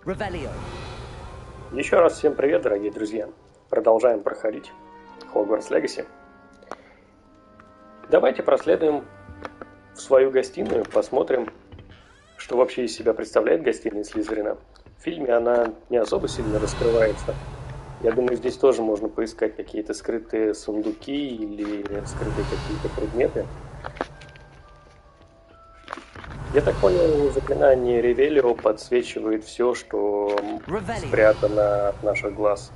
Revelio. Еще раз всем привет, дорогие друзья. Продолжаем проходить Hogwarts Legacy. Давайте проследуем в свою гостиную, посмотрим, что вообще из себя представляет гостиная Слизерина. В фильме она не особо сильно раскрывается. Я думаю, здесь тоже можно поискать какие-то скрытые сундуки или скрытые какие-то предметы. Я так понял, заклинание Ревелио подсвечивает все, что спрятано от наших глаз.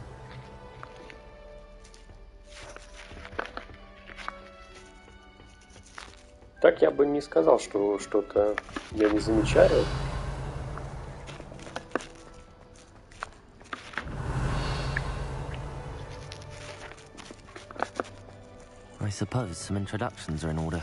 Так я бы не сказал, что что-то я не замечаю. I suppose some introductions are in order.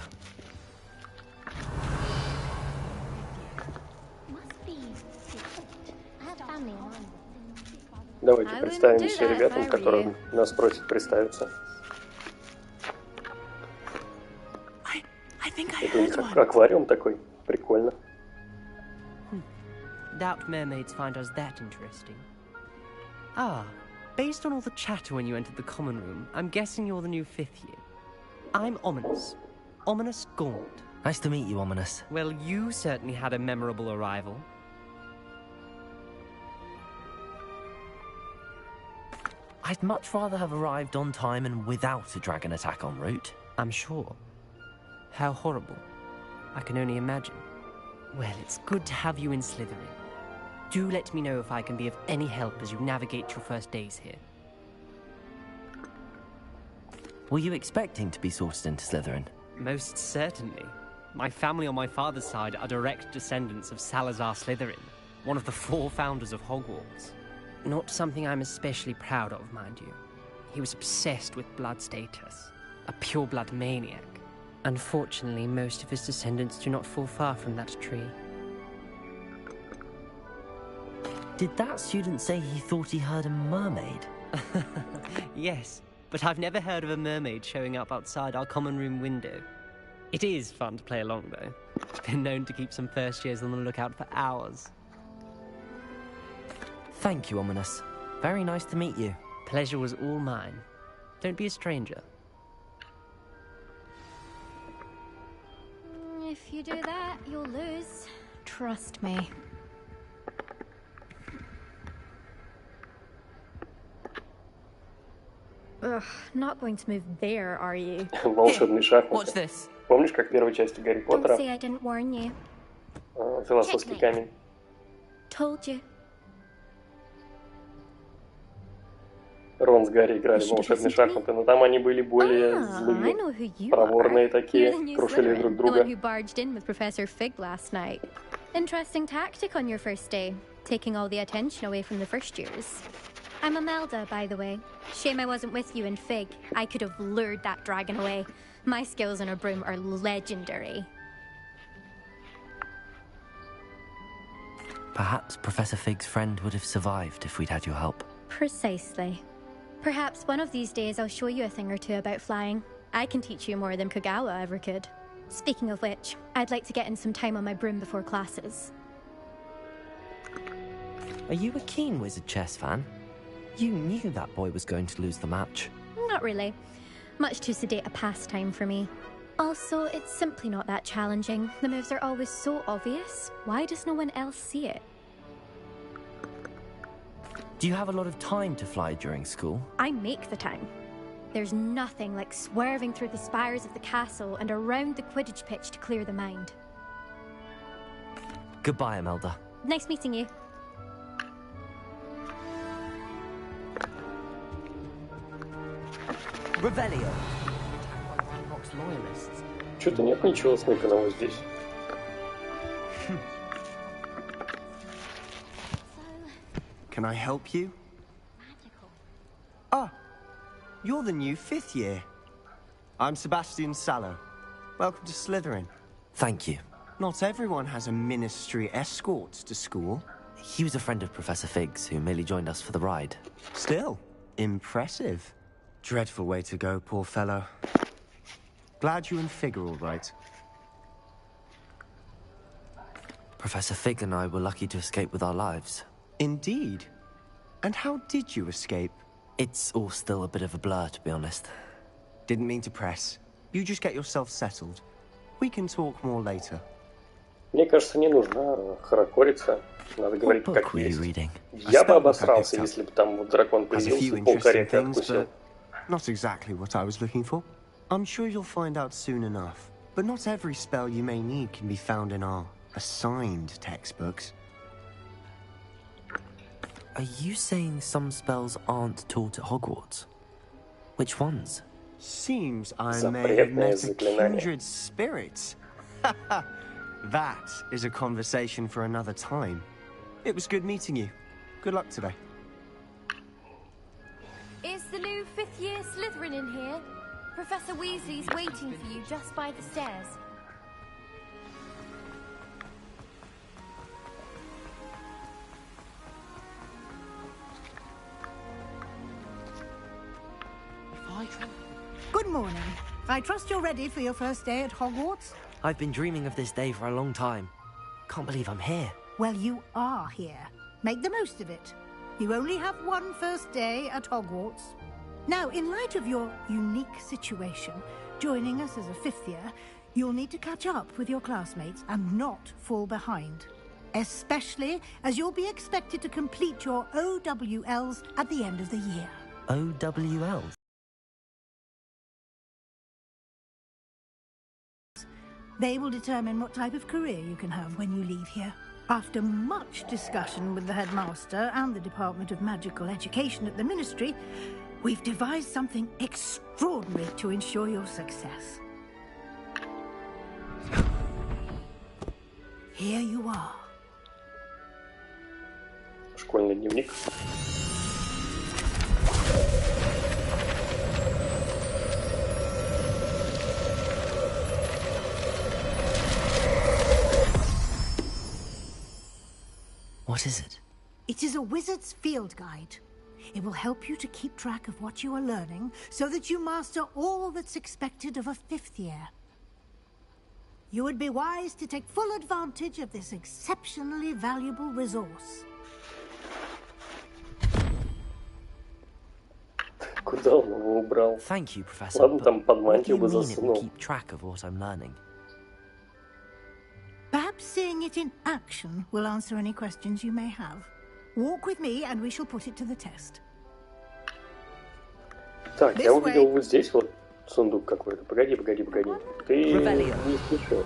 Давайте представимся ребятам, которым нас просят представиться. Это у них аквариум такой. Прикольно. Doubt mermaids find us that interesting. Ah, based on all the chatter when you entered the common room, I'm guessing you're the new 5th year. I'm Ominous. Ominous Gaunt. Nice to meet you, Ominous. Well, you certainly had a memorable arrival. I'd much rather have arrived on time and without a dragon attack en route. I'm sure. How horrible. I can only imagine. Well, it's good to have you in Slytherin. Do let me know if I can be of any help as you navigate your first days here. Were you expecting to be sorted into Slytherin? Most certainly. My family on my father's side are direct descendants of Salazar Slytherin, one of the 4 founders of Hogwarts. Not something I'm especially proud of, mind you. He was obsessed with blood status, a pure-blood maniac. Unfortunately, most of his descendants do not fall far from that tree. Did that student say he thought he heard a mermaid? Yes, but I've never heard of a mermaid showing up outside our common room window. It is fun to play along, though. Been known to keep some first years on the lookout for hours. Thank you, Ominous. Very nice to meet you. Pleasure was all mine. Don't be a stranger. If you do that, you'll lose. Trust me. Ugh, not going to move there, are you? Волшебный шахмат. Watch this. Помнишь, как в первой части Гарри Don't Поттера? say I didn't warn you. Философский камень. Told you. Рон с Гарри играли в волшебные шахматы, но там они были более злые, проворные такие, крушили друг The one друга. who barged in with Professor Fig last night. Interesting tactic on your first day, taking all the attention away from the first years. I'm Imelda, by the way. Shame I wasn't with you in Fig. I could have lured that dragon away. My skills on a broom are legendary. Perhaps Professor Fig's friend would have survived if we'd had your help. Precisely. Perhaps one of these days I'll show you a thing or two about flying. I can teach you more than Kogawa ever could. Speaking of which, I'd like to get in some time on my broom before classes. Are you a keen Wizard chess fan? You knew that boy was going to lose the match. Not really. Much too sedate a pastime for me. Also, it's simply not that challenging. The moves are always so obvious. Why does no one else see it? Do you have a lot of time to fly during school? I make the time. There's nothing like swerving through the spires of the castle and around the Quidditch pitch to clear the mind. Goodbye, Imelda. Nice meeting you. Revelio. Что-то нет ничего смыканного здесь. Can I help you? Ah, you're the new 5th year. I'm Sebastian Sallow. Welcome to Slytherin. Thank you. Not everyone has a ministry escort to school. He was a friend of Professor Fig's who merely joined us for the ride. Still, impressive. Dreadful way to go, poor fellow. Glad you and Fig are all right. Professor Fig and I were lucky to escape with our lives. Indeed. And how did you escape? It's all still a bit of a blur, to be honest. Didn't mean to press. You just get yourself settled. We can talk more later. Мне кажется, не нужно хорохориться. Надо говорить What как book were you есть. reading? Я бы обосрался, если бы там вот дракон Has a появился few и полкареты interesting things, откусил. but not exactly what I was looking for. I'm sure you'll find out soon enough. But not every spell you may need can be found in our assigned textbooks. Are you saying some spells aren't taught at Hogwarts? Which ones? Seems I may have Запретные met a заклинания. kindred spirit. That is a conversation for another time. It was good meeting you. Good luck today. Is the new fifth-year Slytherin in here? Professor Weasley's waiting for you just by the stairs. Good morning. I trust you're ready for your first day at Hogwarts? I've been dreaming of this day for a long time. Can't believe I'm here. Well, you are here. Make the most of it. You only have one first day at Hogwarts. Now, in light of your unique situation, joining us as a fifth year, you'll need to catch up with your classmates and not fall behind. Especially as you'll be expected to complete your OWLs at the end of the year. OWLs? They will determine what type of career you can have when you leave here. After much discussion with the headmaster and the Department of Magical Education at the Ministry, we've devised something extraordinary to ensure your success. Here you are. Школьный дневник. What is it? It is a wizard's field guide. It will help you to keep track of what you are learning so that you master all that's expected of a fifth year. You would be wise to take full advantage of this exceptionally valuable resource. Куда он его убрал? Thank you, Professor. Ладно, but там под what do мантию you бы mean it will засунул. keep track of what I'm learning? Perhaps seeing it in action will answer any questions you may have. Walk with me and we shall put it to the test. Так, я This увидел way. вот здесь вот сундук какой-то. Погоди. Ты не спеши.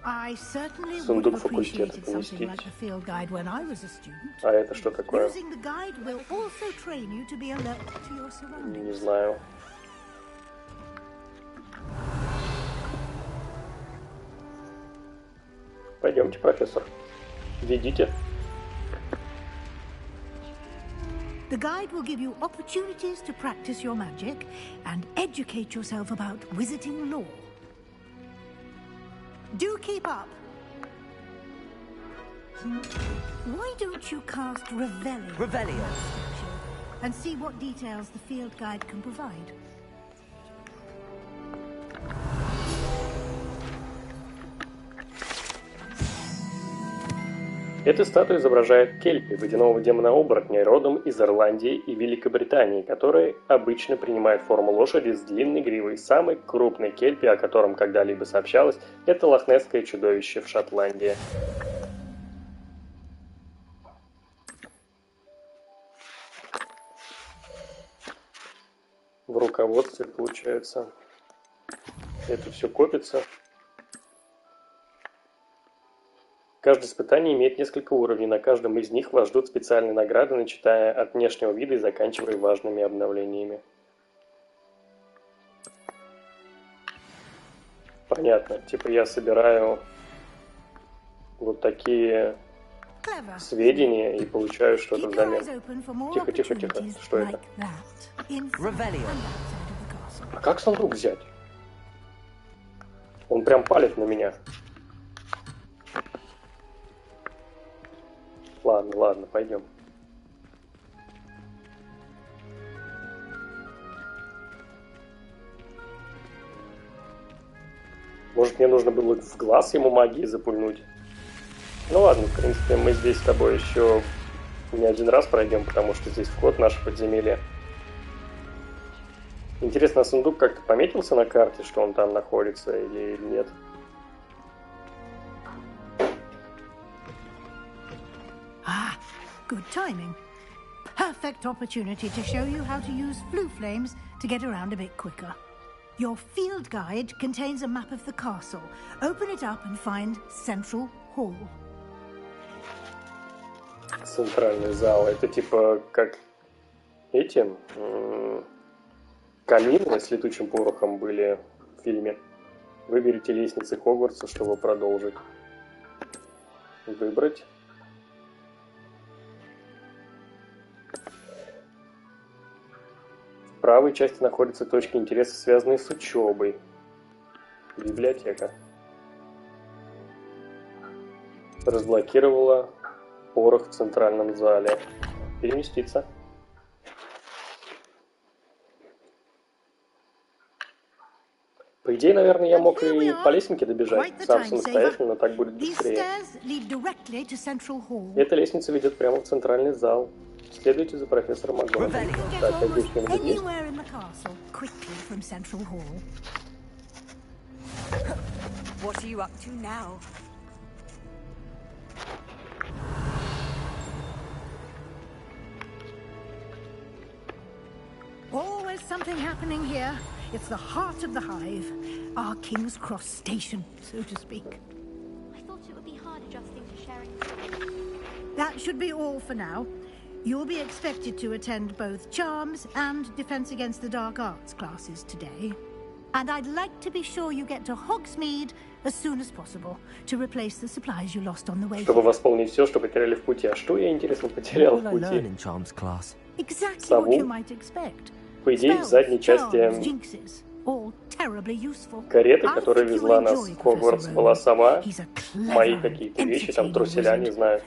I certainly would Сундук have факультета appreciated something поместить. like the field guide when I was a student. А это что такое? Using the guide will also train you to be alert to your Не surroundings. знаю. Пойдемте, профессор. Ведите. The guide will give you opportunities to practice your magic and educate yourself about wizarding lore. Do keep up. Why don't you cast Revelio? Revelio. And see what details the field guide can provide. Эта статуя изображает Кельпи, водяного демона-оборотня, родом из Ирландии и Великобритании, который обычно принимает форму лошади с длинной гривой. Самый крупный Кельпи, о котором когда-либо сообщалось, это лохнесское чудовище в Шотландии. В руководстве, получается, это все копится. Каждое испытание имеет несколько уровней. На каждом из них вас ждут специальные награды, начиная от внешнего вида и заканчивая важными обновлениями. Понятно. Типа я собираю вот такие сведения и получаю что-то взамен. Тихо. Что это? Revelio. А как сундук взять? Он прям палит на меня. Ладно, пойдем. Может, мне нужно было в глаз ему магии запульнуть? Ну ладно, в принципе, мы здесь с тобой еще не один раз пройдем, потому что здесь вход в наше подземелье. Интересно, сундук как-то пометился на карте, что он там находится или нет? Ah, good timing. Perfect opportunity to show you how to use flue flames to get around a bit quicker. Your field guide contains a map of the castle. Open it up and find Central Hall. Центральный зал. Это типа как эти камины с летучим порохом были в фильме. Выберите лестницы Хогвартса, чтобы продолжить. Выбрать. В правой части находятся точки интереса, связанные с учебой. Библиотека. Разблокировала порох в центральном зале. Переместиться. По идее, наверное, я мог и по лестнике добежать сам самостоятельно, но так будет быстрее. Эта лестница ведет прямо в центральный зал. Следуйте за профессором МакГонагал. Так, а здесь что-нибудь есть? What are you up to now? Always something happening here. It's the heart of the hive. Our King's Cross station, so to speak. I thought it would be hard adjusting to sharing. That should be all for now. You'll be expected to attend both Charms and Defense Against the Dark Arts classes today. And I'd like to be sure you get to Hogsmeade as soon as possible to replace the supplies you lost on the way. Чтобы восполнить все, что потеряли в пути. А что я, интересно, потерял в пути? Exactly what you might expect. По идее, в задней части кареты, которая везла нас в Хогвартс, была сама. Мои какие-то вещи, там труселя, не знаю.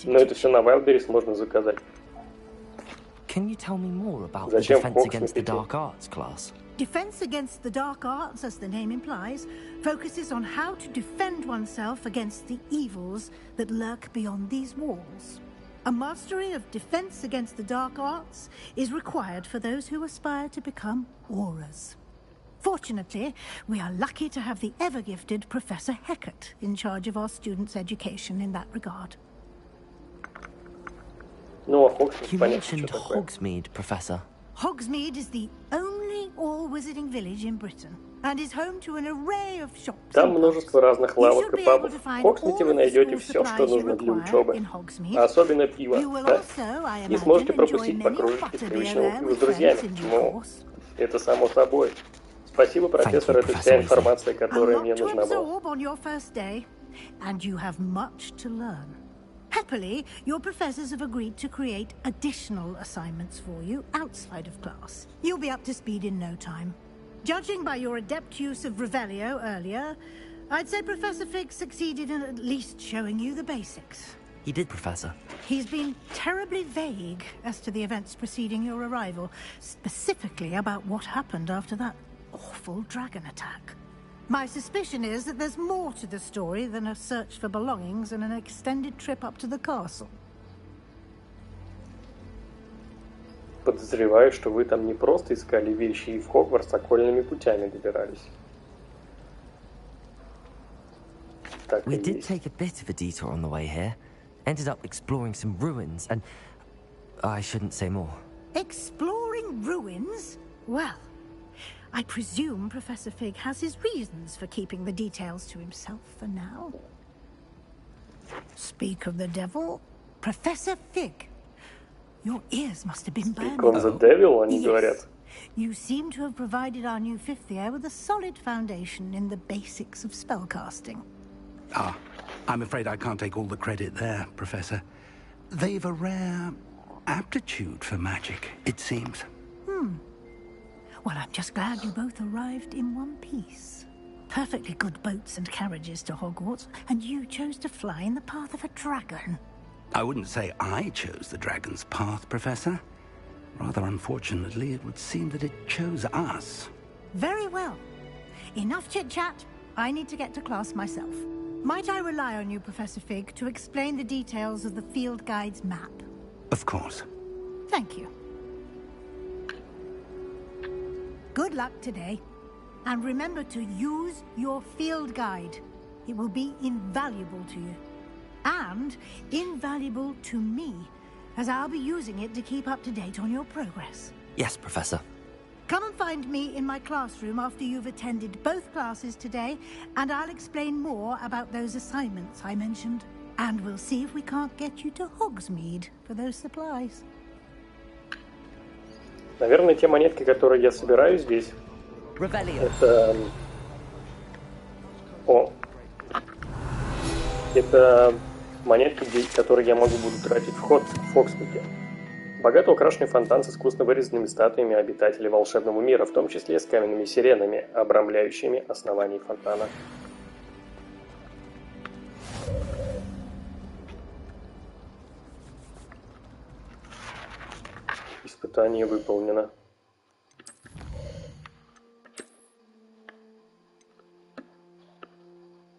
Но это все на Вайлдберрис можно заказать. Зачем в Хогвартс идти? Defense Against the Dark Arts, as the name implies, focuses on how to defend oneself against the evils that lurk beyond these walls. A mastery of Defense Against the Dark Arts is required for those who aspire to become Aurors. Fortunately, we are lucky to have the ever-gifted Professor Hecat in charge of our students' education in that regard. You mentioned Hogsmeade, Professor. Hogsmeade is the only all-wizarding village in Britain and is home to an array of shops. Там множество разных лавок и пабов. В Хогсмите вы найдете все, что нужно для учебы, а особенно пиво. Да? Не сможете пропустить по кружечке сливочного пива с друзьями. Ну, это само собой. Спасибо, профессор, это вся информация, которая мне нужна была. Happily, your professors have agreed to create additional assignments for you outside of class. You'll be up to speed in no time. Judging by your adept use of Revelio earlier, I'd say Professor Fig succeeded in at least showing you the basics. He did, Professor. He's been terribly vague as to the events preceding your arrival, specifically about what happened after that awful dragon attack. My suspicion is that there's more to the story than a search for belongings and an extended trip up to the castle. Подозреваю, что вы там не просто искали вещи и в Хогвартс окольными путями добирались. We did take a bit of a detour on the way here. Ended up exploring some ruins and... I shouldn't say more. Exploring ruins? Well, I presume Professor Fig has his reasons for keeping the details to himself for now. Speak of the devil, Professor Fig. Your ears must have been burning. Speak of the devil, они говорят. You seem to have provided our new fifth year with a solid foundation in the basics of spellcasting. Ah, I'm afraid I can't take all the credit there, Professor. They've a rare aptitude for magic, it seems. Well, I'm just glad you both arrived in one piece. Perfectly good boats and carriages to Hogwarts, and you chose to fly in the path of a dragon. I wouldn't say I chose the dragon's path, Professor. Rather unfortunately, it would seem that it chose us. Very well. Enough chit-chat. I need to get to class myself. Might I rely on you, Professor Fig, to explain the details of the field guide's map? Of course. Thank you. Good luck today. And remember to use your field guide. It will be invaluable to you. And invaluable to me, as I'll be using it to keep up to date on your progress. Yes, Professor. Come and find me in my classroom after you've attended both classes today, and I'll explain more about those assignments I mentioned. And we'll see if we can't get you to Hogsmeade for those supplies. Наверное, те монетки, которые я собираю здесь, это... Это монетки, которые я могу буду тратить в Хогсмиде. Богато украшенный фонтан с искусно вырезанными статуями обитателей волшебного мира, в том числе с каменными сиренами, обрамляющими основание фонтана. Испытание выполнено.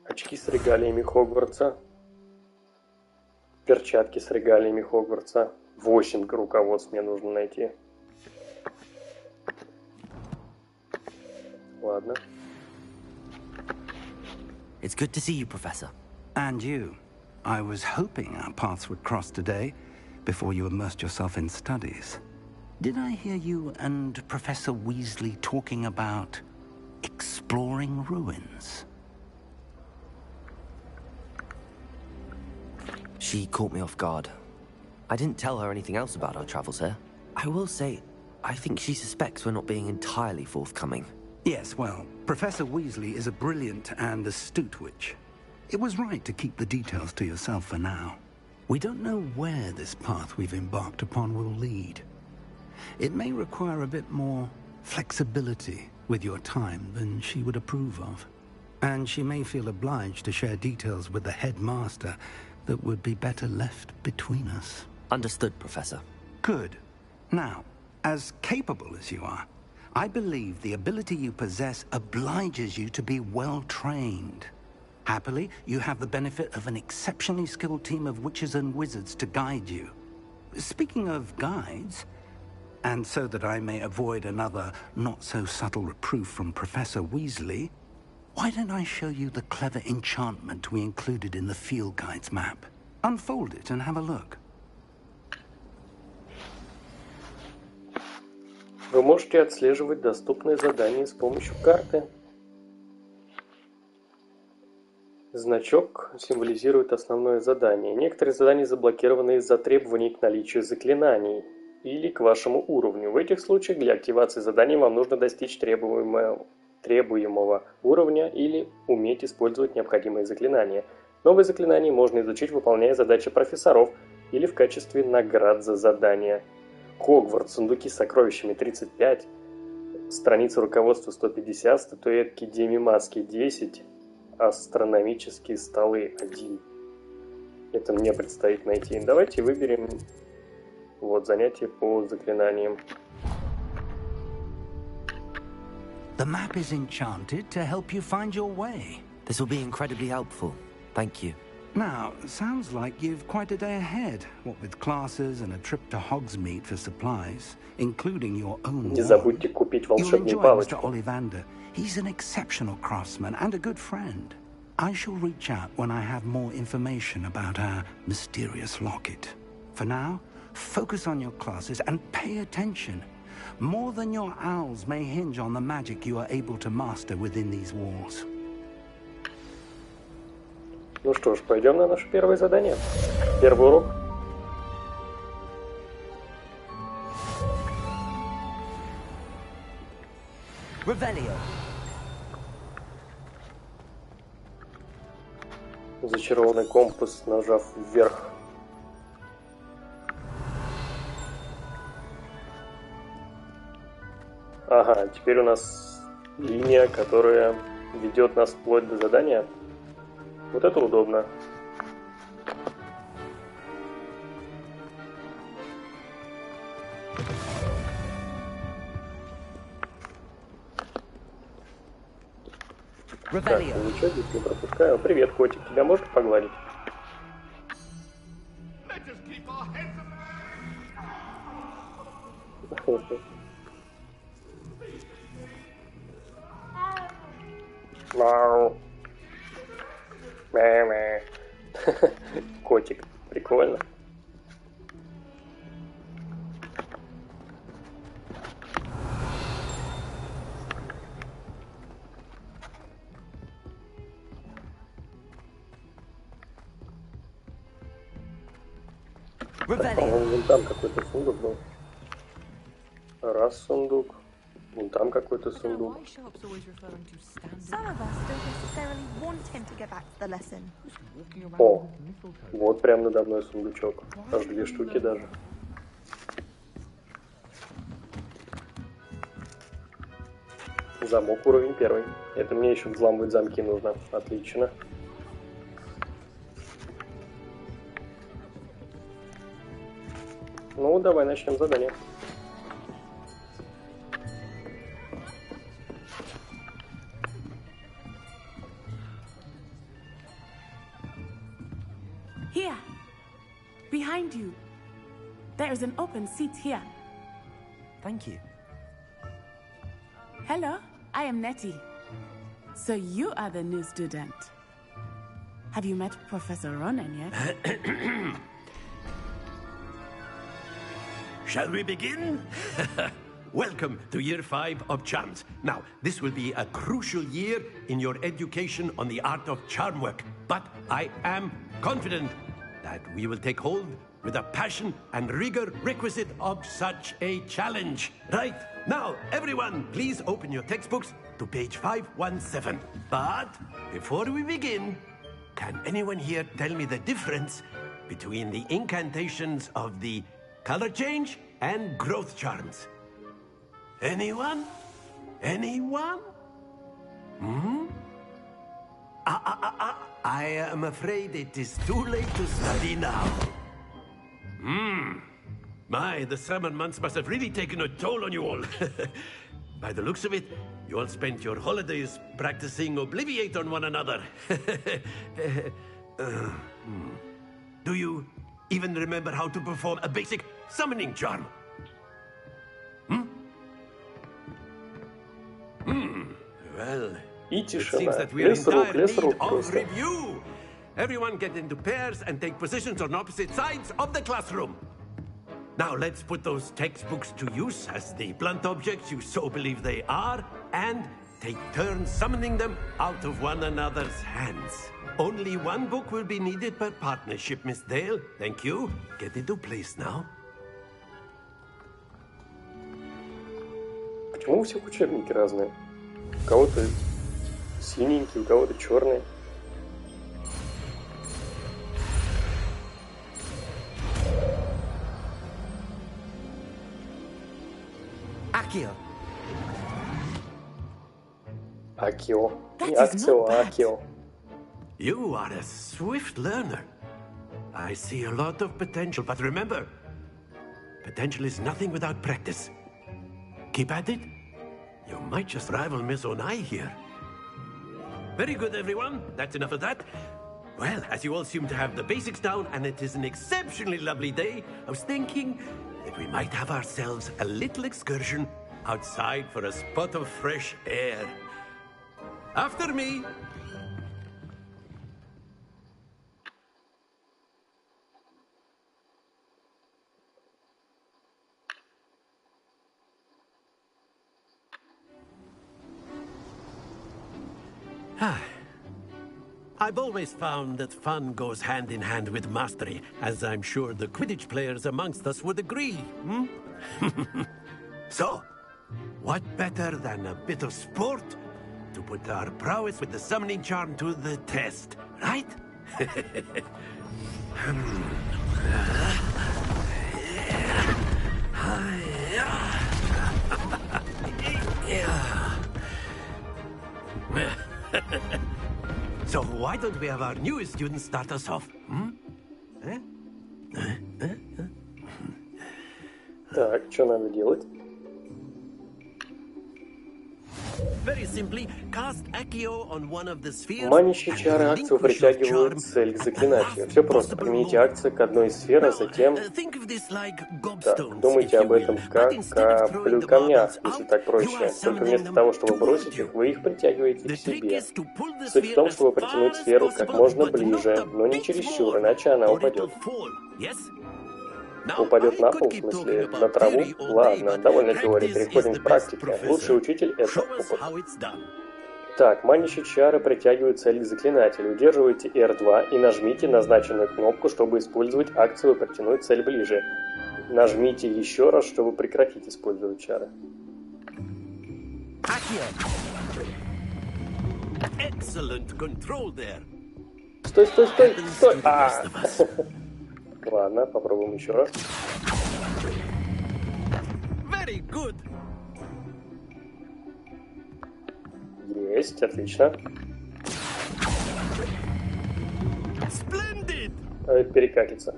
Очки с регалиями Хогвартса. Перчатки с регалиями Хогвартса. 8 руководств мне нужно найти. Ладно. It's good to see you, Professor. And you. I was hoping our paths would cross today, before you immersed yourself in studies. Did I hear you and Professor Weasley talking about exploring ruins? She caught me off guard. I didn't tell her anything else about our travels here. I will say, I think she suspects we're not being entirely forthcoming. Yes, well, Professor Weasley is a brilliant and astute witch. It was right to keep the details to yourself for now. We don't know where this path we've embarked upon will lead. It may require a bit more flexibility with your time than she would approve of. And she may feel obliged to share details with the headmaster that would be better left between us. Understood, Professor. Good. Now, as capable as you are, I believe the ability you possess obliges you to be well-trained. Happily, you have the benefit of an exceptionally skilled team of witches and wizards to guide you. Speaking of guides, and so that I may avoid another not-so-subtle reproof from Professor Weasley, why don't I show you the clever enchantment we included in the field guide's map? Unfold it and have a look. Вы можете отслеживать доступные задания с помощью карты. Значок символизирует основное задание. Некоторые задания заблокированы из-за требований к наличию заклинаний или к вашему уровню. В этих случаях для активации задания вам нужно достичь требуемого уровня или уметь использовать необходимые заклинания. Новые заклинания можно изучить, выполняя задачи профессоров или в качестве наград за задания. Хогвартс, сундуки с сокровищами 35, страница руководства 150, статуэтки Деми-маски 10, астрономические столы 1. Это мне предстоит найти. Давайте выберем вот занятие по заклинаниям. The map is enchanted to help you find your way. This will be incredibly helpful. Thank you. Now, sounds like you've quite a day ahead, what with classes and a trip to Hogsmeade for supplies, including your own. Не забудьте купить волшебную You'll enjoy палочку. Mr. Ollivander. He's an exceptional craftsman and a good friend. I shall reach out when I have more information about our mysterious locket. For now, focus on your classes and pay attention. More than your owls may hinge on the magic you are able to master within these walls. Ну что ж, пойдем на наше первое задание. Первый урок. Revelio. Зачарованный компас, нажав вверх. Ага, теперь у нас линия, которая ведет нас вплоть до задания. Вот это удобно. Так, ну ничего, здесь не пропускаю. Привет, котик, тебя можно погладить? Котик, прикольно. По-моему, вон там какой-то сундук был. Раз сундук. Вон там какой-то сундук. О, вот прям надо мной сундучок. Аж 2 штуки даже. Замок уровень 1. Это мне еще взламывать замки нужно. Отлично. Ну, давай начнем задание. Here, behind you. There is an open seat here. Thank you. Hello, I am Nettie. So you are the new student. Have you met Professor Ronan yet? Shall we begin? Welcome to Year 5 of Charms. Now, this will be a crucial year in your education on the art of charm work. But I am confident that we will take hold with the passion and rigor requisite of such a challenge. Right, now, everyone, please open your textbooks to page 517. But before we begin, can anyone here tell me the difference between the incantations of the color change and growth charms? Anyone? Anyone? I am afraid it is too late to study now. My, the summer months must have really taken a toll on you all. By the looks of it, you all spent your holidays practicing Obliviate on one another. Do you even remember how to perform a basic summoning charm? Well, it seems that we're in dire need of review. Everyone get into pairs and take positions on opposite sides of the classroom. Now let's put those textbooks to use as the blunt objects you so believe they are, and take turns summoning them out of one another's hands. Only one book will be needed per partnership, Miss Dale. Thank you. Get into place now. Почему у всех учебники разные? У кого-то синенький, у кого-то черный. Accio. Акио. Не Акцио, а Акио. You are a swift learner. I see a lot of potential, but remember, potential is nothing without practice. Keep at it. You might just rival Miss Onai here. Very good, everyone. That's enough of that. Well, as you all seem to have the basics down, and it is an exceptionally lovely day, I was thinking that we might have ourselves a little excursion outside for a spot of fresh air. After me. I've always found that fun goes hand in hand with mastery, as I'm sure the Quidditch players amongst us would agree. So, what better than a bit of sport to put our prowess with the summoning charm to the test, right? So why don't we have our newest student start us off? Так, что надо делать? Манящие чары акцию притягивают цель к заклинателю. Все просто. Примените акцию к одной из сфер, а затем... Так, думайте об этом как о камнях, если так проще. Только вместо того, чтобы бросить их, вы их притягиваете к себе. Суть в том, чтобы притянуть сферу как можно ближе, но не чересчур, иначе она упадет. Упадет на пол, в смысле, на траву? Ладно, довольно теории, переходим к практике. Лучший учитель — это опыт. Так, манящие чары притягивают цель к заклинателю. Удерживайте R2 и нажмите назначенную кнопку, чтобы использовать акцию «Притянуть цель ближе». Нажмите еще раз, чтобы прекратить использовать чары. Стой, стой, стой, стой! Ладно, попробуем еще раз. Есть, отлично. Перекатится.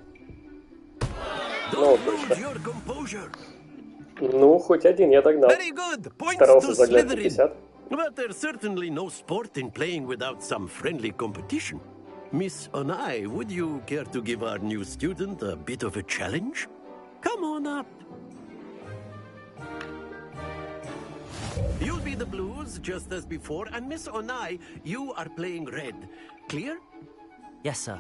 Ну, отлично. Ну, хоть один я догнал. Старался загнать 50. But there's certainly no sport in playing without some friendly competition. Miss Onai, would you care to give our new student a bit of a challenge? Come on up. You'll be the blues, just as before, and Miss Onai, you are playing red. Clear? Yes, sir.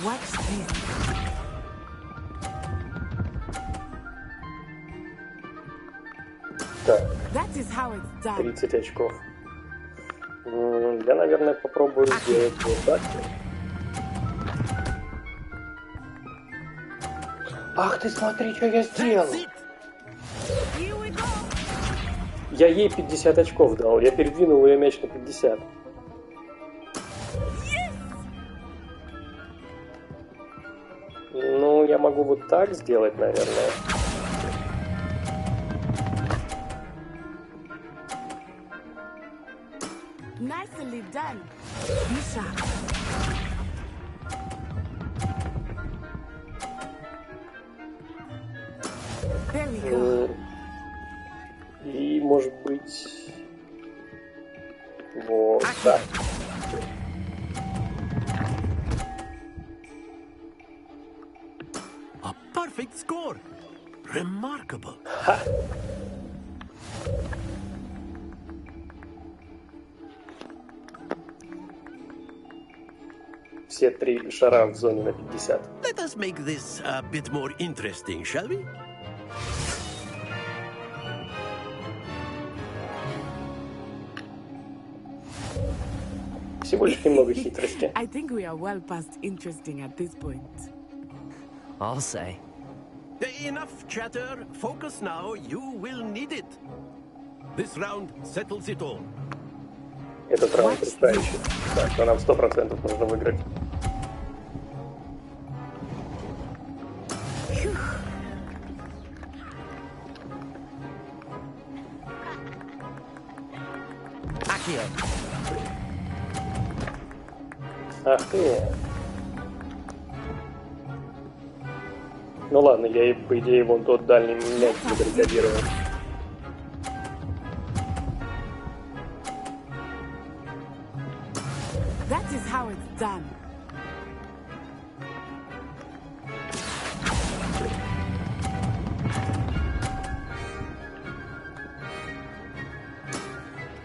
Watch this. Так, That is how it's done. 30 очков. Я, наверное, попробую сделать вот так. Ах ты, смотри, что я сделал! Я ей 50 очков дал, я передвинул ее мяч на 50. Ну, я могу вот так сделать, наверное. Nicely done. Be sharp. There we go. И, может быть, вот так. A perfect score. Remarkable. Ха! Все три шара в зоне на 50. Let us make this a bit more interesting, shall we? Всего лишь немного хитрости. I think we are well past interesting at this point. I'll say. Enough chatter. Focus now. You will need it. This round settles it all. Этот раунд решающий. Так, но нам 100% нужно выиграть. Ах ты. Ну ладно, я и по идее вон тот дальний мяч забаррикадировал. That is how it's done.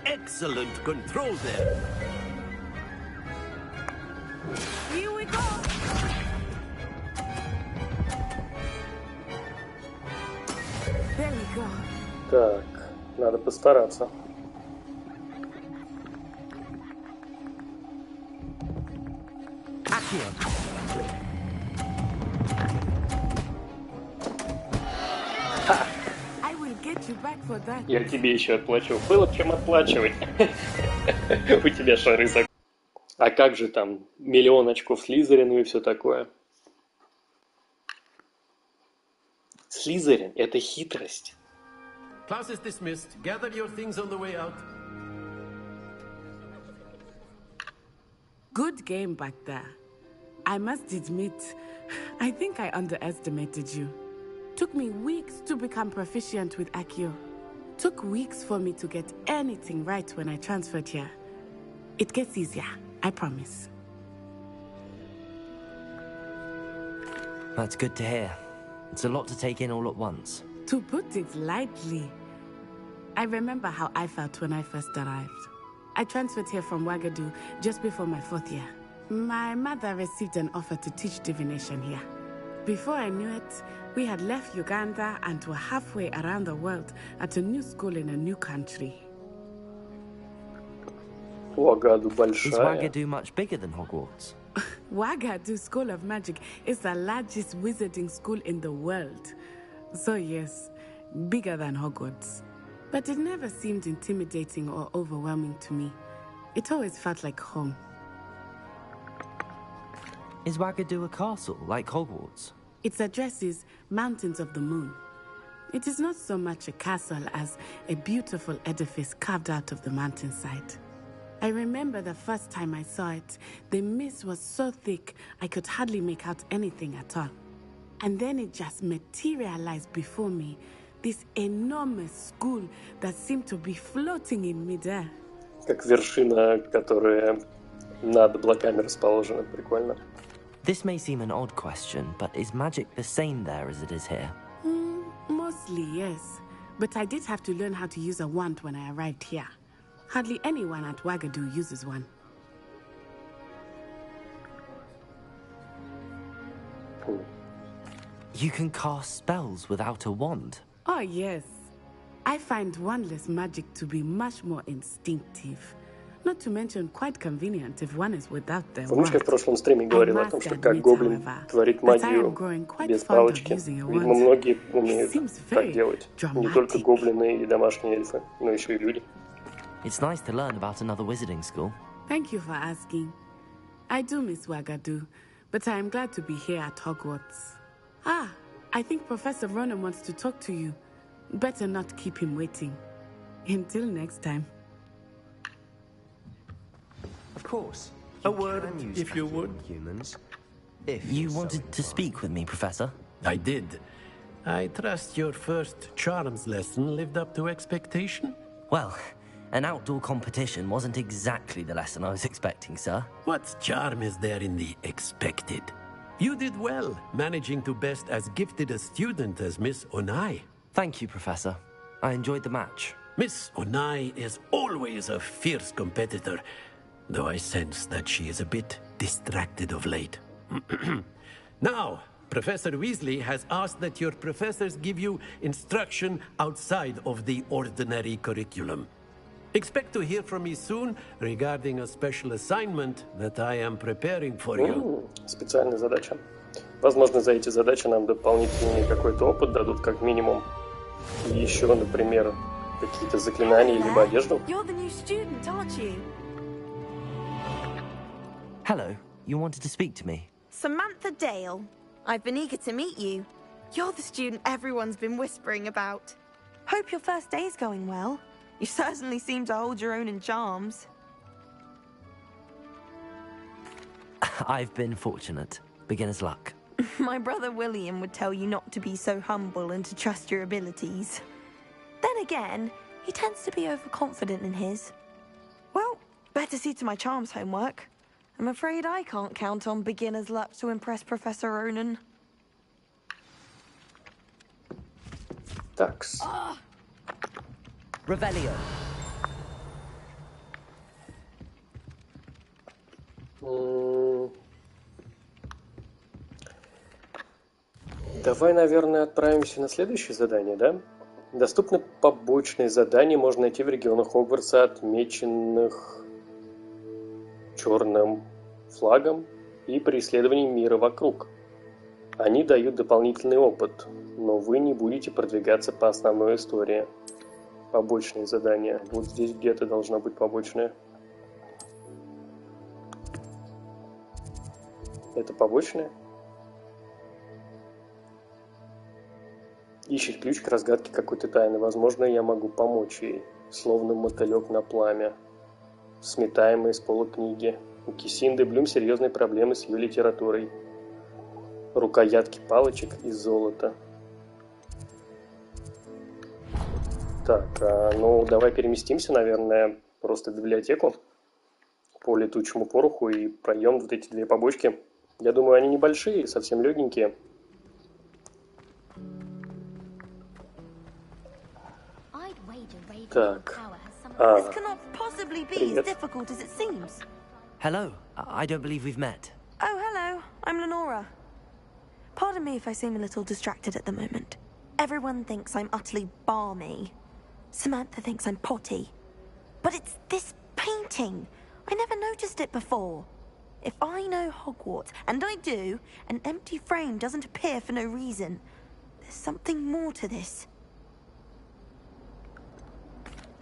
Excellent control there. Here we go. There we go. Так, надо постараться. I will get you back for that. Я тебе еще отплачу. Было чем отплачивать. У тебя шары за... А как же там 1 000 000 очков Слизерину и все такое? Слизерин — это хитрость. Class is dismissed. Gather your things on the way out. Good game back there. I must admit, I think I underestimated you. Took me weeks to become proficient with Accio. Took weeks for me to get anything right when I transferred here. It gets easier, I promise. That's good to hear. It's a lot to take in all at once. To put it lightly, I remember how I felt when I first arrived. I transferred here from Ouagadougou just before my 4th year. My mother received an offer to teach divination here. Before I knew it, we had left Uganda and were halfway around the world at a new school in a new country. Ouagadougou большая. Is Ouagadougou much bigger than Hogwarts? Ouagadougou School of Magic is the largest wizarding school in the world. So yes, bigger than Hogwarts. But it never seemed intimidating or overwhelming to me. It always felt like home. Is Ouagadougou a castle, like Hogwarts? Its address is Mountains of the Moon. It is not so much a castle as a beautiful edifice carved out of the mountainside. I remember the first time I saw it, the mist was so thick I could hardly make out anything at all. And then it just materialized before me, this enormous school that seemed to be floating in midair. Как вершина, которая над облаками расположена. Прикольно. This may seem an odd question, but is magic the same there as it is here? Mostly, yes. But I did have to learn how to use a wand when I arrived here. Hardly anyone at Ouagadougou uses one. You can cast spells without a wand? Oh, yes. I find wandless magic to be much more instinctive. Not to mention quite convenient if one is without the wand. Помнишь, я в прошлом стриме говорил о том, что как гоблин творит магию без палочки? Видимо, многие умеют так делать. Не только гоблины и домашние эльфы, но еще и люди. It's nice to learn about another wizarding school. Thank you for asking. I do miss Ouagadougou, but I am glad to be here at Hogwarts. Ah, I think Professor Ronan wants to talk to you. Better not keep him waiting. Until next time. Of course. A word, if you would. Humans. You wanted to speak with me, Professor? I did. I trust your first charms lesson lived up to expectation? Well, an outdoor competition wasn't exactly the lesson I was expecting, sir. What charm is there in the expected? You did well, managing to best as gifted a student as Miss Onai. Thank you, Professor. I enjoyed the match. Miss Onai is always a fierce competitor, though I sense that she is a bit distracted of late. Now, Professor Weasley has asked that your professors give you instruction outside of the ordinary curriculum. Expect to hear from me soon regarding a special assignment that I am preparing for you. Специальная задача. Возможно, за эти задачи нам дополнительный какой-то опыт дадут, как минимум. И еще, например, какие-то заклинания либо одежду. You're the new student, aren't you? Hello, you wanted to speak to me? Samantha Dale. I've been eager to meet you. You're the student everyone's been whispering about. Hope your first day's going well. You certainly seem to hold your own in charms. I've been fortunate. Beginner's luck. My brother William would tell you not to be so humble and to trust your abilities. Then again, he tends to be overconfident in his. Well, better see to my charms homework. I'm afraid I can't count on beginner's luck to impress Professor Ronan. Такс. Revelio. Давай, наверное, отправимся на следующее задание, да? Доступны побочные задания, можно найти в регионах Хогвартса, отмеченных черным флагом, и при исследовании мира вокруг. Они дают дополнительный опыт, но вы не будете продвигаться по основной истории. Побочные задания. Вот здесь где-то должно быть побочное. Это побочное? Ищет ключ к разгадке какой-то тайны. Возможно, я могу помочь ей. Словно мотылек на пламя. Сметаемые с пола книги. У Кисинды Блюм серьезные проблемы с ее литературой. Рукоятки палочек из золота. Так, ну давай переместимся, наверное, просто в библиотеку по летучему пороху и пройдем вот эти две побочки. Я думаю, они небольшие, совсем легенькие. Так. Привет. Hello. I don't believe we've met. Oh, hello. I'm Lenora. Pardon me if I seem a little distracted at the moment. Everyone thinks I'm utterly balmy. Samantha thinks I'm potty. But it's this painting. I never noticed it before. If I know Hogwarts, and I do, an empty frame doesn't appear for no reason. There's something more to this.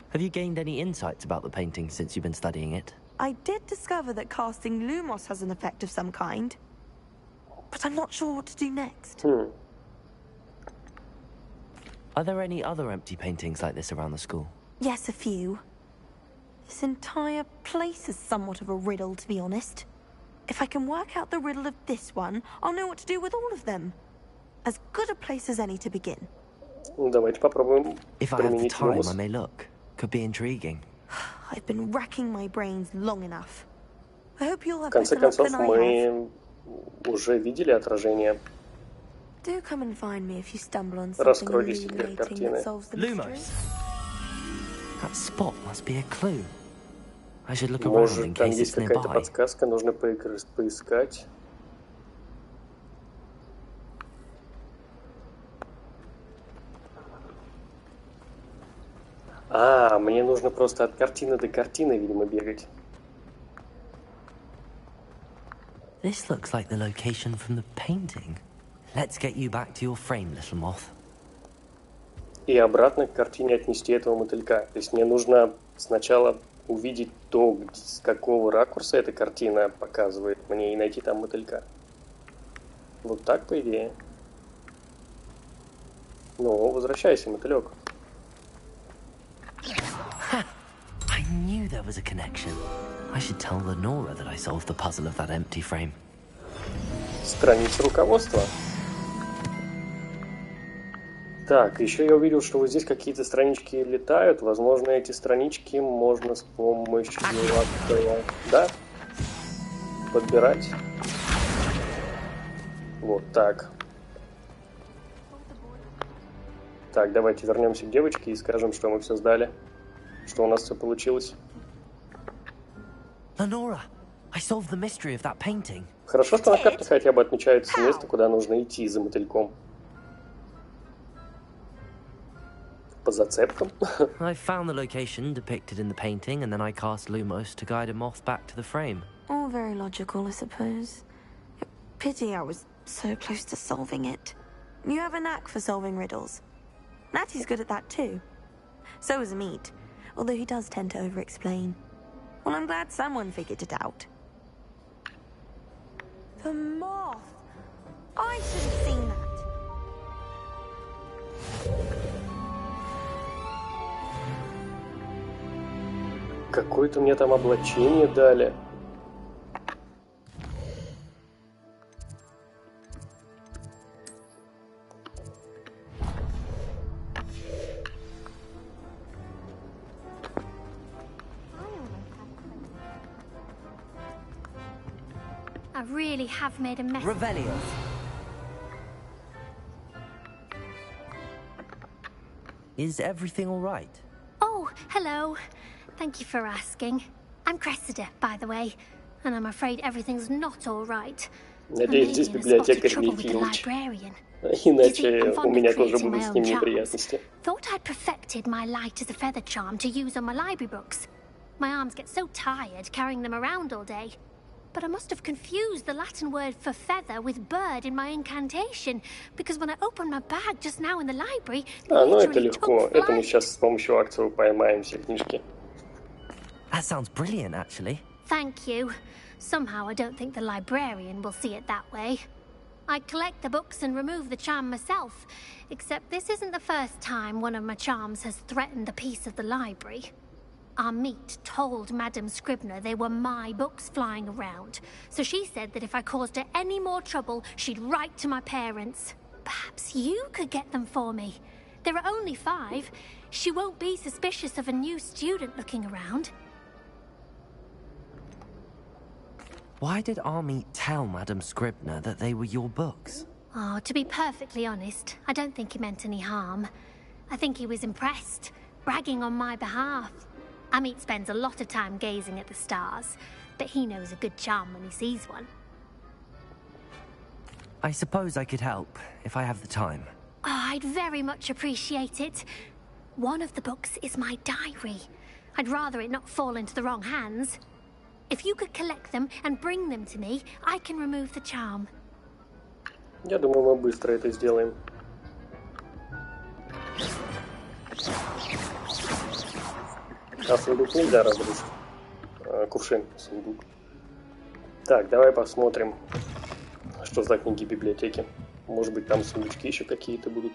Have you gained any insights about the painting since you've been studying it? I did discover that casting Lumos has an effect of some kind. But I'm not sure what to do next. Are there any other empty paintings like this around the school? Yes, a few. This entire place is somewhat of a riddle, to be honest. If I can work out the riddle of this one, I'll know what to do with all of them. As good a place as any to begin. Давайте попробуем. If I have the time, I may look. Could be intriguing. I've been racking my brains long enough. I hope you'll have В конце better luck концов, than I have. мы уже видели отражение. Do come and find me if you stumble on something illuminating that solves the mystery. Lumos. That spot must be a clue. I should look around in Может, там case есть it's какая-то nearby. подсказка, нужно поискать. Мне нужно просто от картины до картины, видимо, бегать. This looks like the location from the painting. Let's get you back to your frame, little moth. И обратно к картине отнести этого мотылька. То есть мне нужно сначала увидеть то, с какого ракурса эта картина показывает мне, и найти там мотылька. Вот так, по идее. Ну, возвращайся, мотылек. I knew there was a connection. I should tell Lenora that I solved the puzzle of that empty frame. Страница руководства. Так, еще я увидел, что вот здесь какие-то странички летают. Возможно, эти странички можно с помощью да, подбирать. Вот так. Так, давайте вернемся к девочке и скажем, что мы все сдали. Что у нас все получилось. Lenora, I solved the mystery of that painting. Хорошо, что на карте хотя бы отмечается место, куда нужно идти за мотыльком. По зацепкам. I found the location depicted in the painting, and then I cast Lumos to guide a moth back to the frame. All very logical, I suppose. Pity I was so close to solving it. You have a knack for solving riddles. Natty's good at that too. So is Meat, although he does tend to over-explain. Well, I'm glad someone figured it out. The moth! I should have seen that. Какое-то мне там облачение дали. I really have made a mess. Revelio. Is everything all right? Oh, hello. Thank you for asking. I'm Cressida, by the way, and I'm afraid everything's not all right. Надеюсь, здесь библиотекарь не Филч. Иначе у меня тоже будут с ним неприятности. Thought I'd perfected my light as a feather charm to use on my library books. My arms get so tired carrying them around all day. But I must have confused the Latin word for feather with bird in my incantation, because when I opened my bag just now in the library, ну это легко. Это мы сейчас с помощью акции поймаем все книжки. That sounds brilliant, actually. Thank you. Somehow I don't think the librarian will see it that way. I collect the books and remove the charm myself, except this isn't the first time one of my charms has threatened the peace of the library. Our meet told Madame Scribner they were my books flying around, so she said that if I caused her any more trouble, she'd write to my parents. Perhaps you could get them for me. There are only 5. She won't be suspicious of a new student looking around. Why did Army tell Madame Scribner that they were your books? Oh, to be perfectly honest, I don't think he meant any harm. I think he was impressed, bragging on my behalf. Amit spends a lot of time gazing at the stars, but he knows a good charm when he sees one. I suppose I could help, if I have the time. Oh, I'd very much appreciate it. One of the books is my diary. I'd rather it not fall into the wrong hands. If you could collect them and bring them to me, I can remove the charm. Я думаю, мы быстро это сделаем. А сундук нельзя разрушить. Кувшин, сундук. Так, давай посмотрим, что за книги библиотеки. Может быть, там сундучки еще какие-то будут.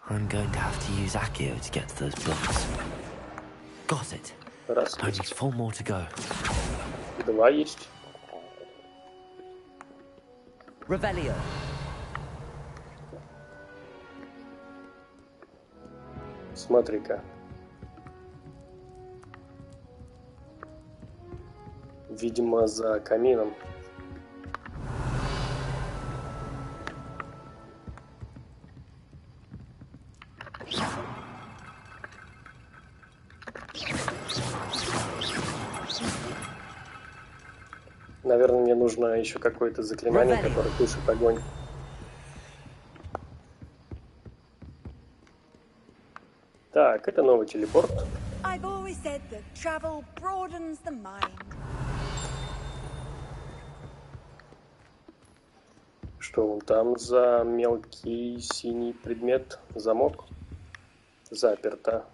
I'm going to have to use Accio to get to those books. Got it. Раз. Only 4 more to go. 2 есть. Revelio. Смотри-ка. Видимо, за камином. Наверное, мне нужно еще какое-то заклинание, которое тушит огонь. Так, это новый телепорт. I've always said that travel broadens the mind. Что вон там за мелкий синий предмет? Замок. Заперто.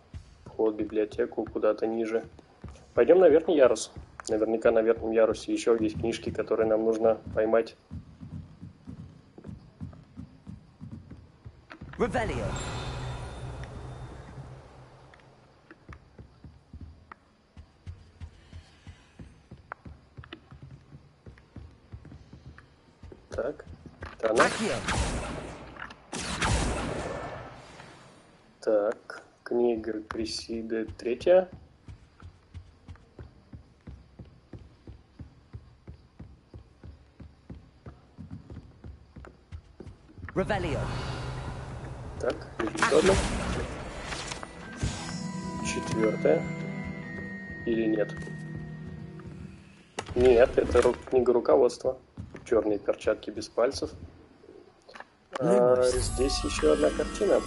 Вход в библиотеку куда-то ниже. Пойдем на верхний ярус. Наверняка на верхнем ярусе еще есть книжки, которые нам нужно поймать. Revelio. Так, это она. Так, книга Крисиды 3. Revelio. Так, еще одна. 4. Или нет? Нет, это книга руководства. Черные перчатки без пальцев. Здесь еще одна картина.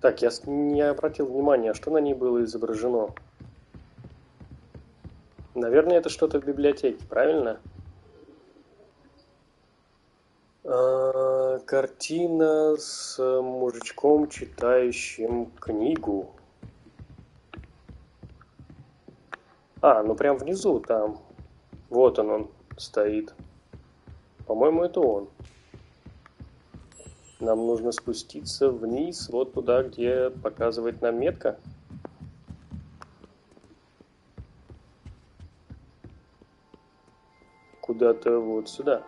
Так, я не обратил внимания, что на ней было изображено. Наверное, это что-то в библиотеке, правильно? Картина с мужичком, читающим книгу. Ну прям внизу там. Вот он стоит. По-моему, это он. Нам нужно спуститься вниз, вот туда, где показывает нам метка. Куда-то вот сюда.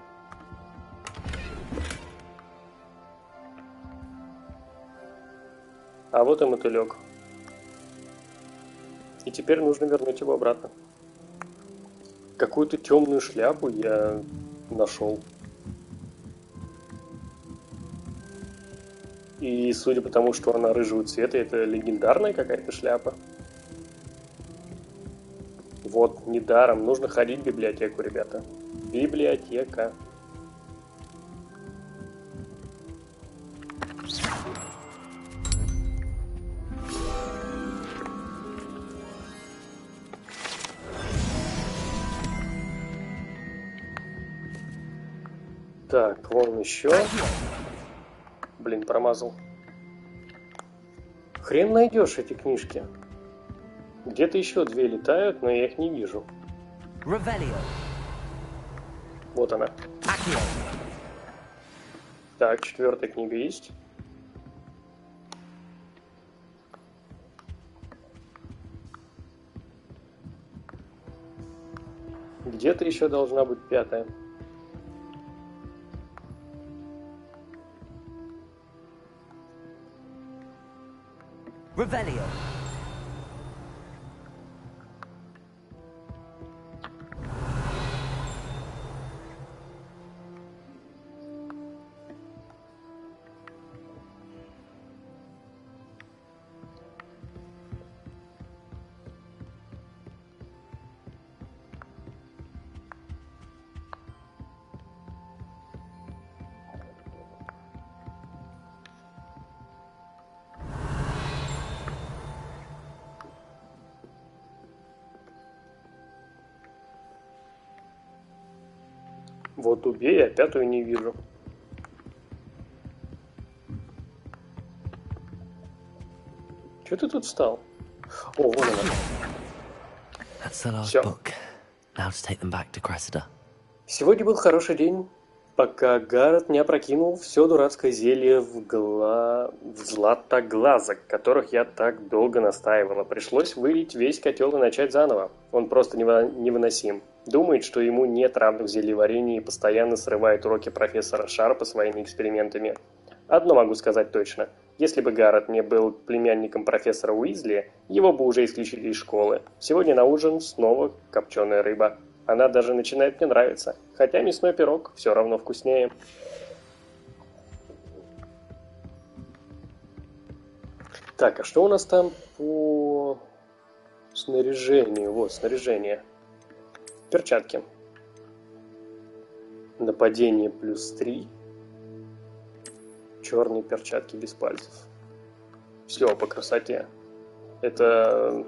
А вот и мотылек. И теперь нужно вернуть его обратно. Какую-то темную шляпу я нашел. И судя по тому, что она рыжего цвета, это легендарная какая-то шляпа. Вот, недаром. Нужно ходить в библиотеку, ребята. Библиотека. Так, вон еще. Блин, промазал. Хрен найдешь эти книжки. Где-то еще 2 летают, но я их не вижу. Revelio. Вот она. Accio. Так, 4-я книга есть. Где-то еще должна быть 5-я. Revelio. Вот убей, а 5-ю не вижу. Че ты тут встал? О, вон она. That's the last Всё. book. Now to take them back to Cressida. Сегодня был хороший день, пока Гаррет не опрокинул все дурацкое зелье в златоглазок, которых я так долго настаивала. Пришлось вылить весь котел и начать заново. Он просто невыносим. Думает, что ему нет равных в зельеварении и постоянно срывает уроки профессора Шарпа своими экспериментами. Одно могу сказать точно. Если бы Гаррет не был племянником профессора Уизли, его бы уже исключили из школы. Сегодня на ужин снова копченая рыба. Она даже начинает мне нравиться. Хотя мясной пирог все равно вкуснее. Так, а что у нас там по снаряжению? Вот, снаряжение. Перчатки. Нападение +3. Черные перчатки без пальцев. Все по красоте. Это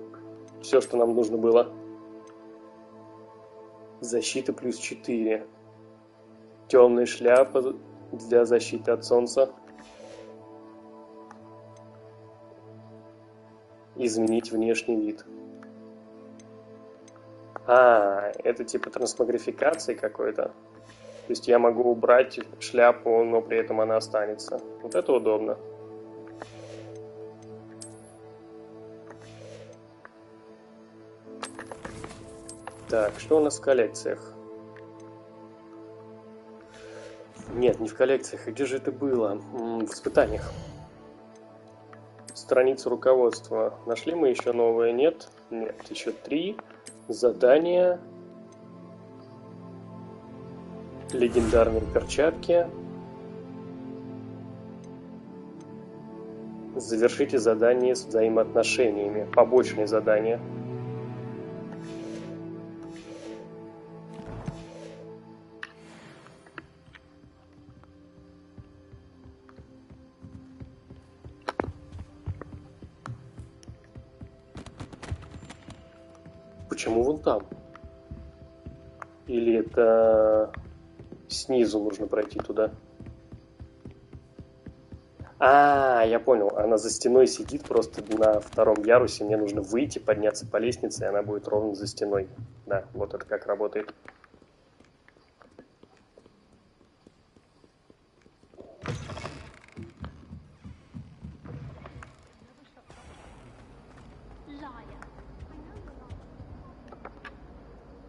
все, что нам нужно было. Защита +4. Темная шляпа для защиты от солнца. Изменить внешний вид. Это типа трансмогрификации какой-то. То есть я могу убрать шляпу, но при этом она останется. Вот это удобно. Так, что у нас в коллекциях? Нет, не в коллекциях. Где же это было? В испытаниях. Страница руководства. Нашли мы еще новые? Нет? Нет, еще 3. Задания. Легендарные перчатки. Завершите задание с взаимоотношениями. Побочные задания. Почему вон там? Или это снизу нужно пройти туда? Я понял. Она за стеной сидит просто на 2-м ярусе. Мне нужно выйти, подняться по лестнице, и она будет ровно за стеной. Да, вот это как работает.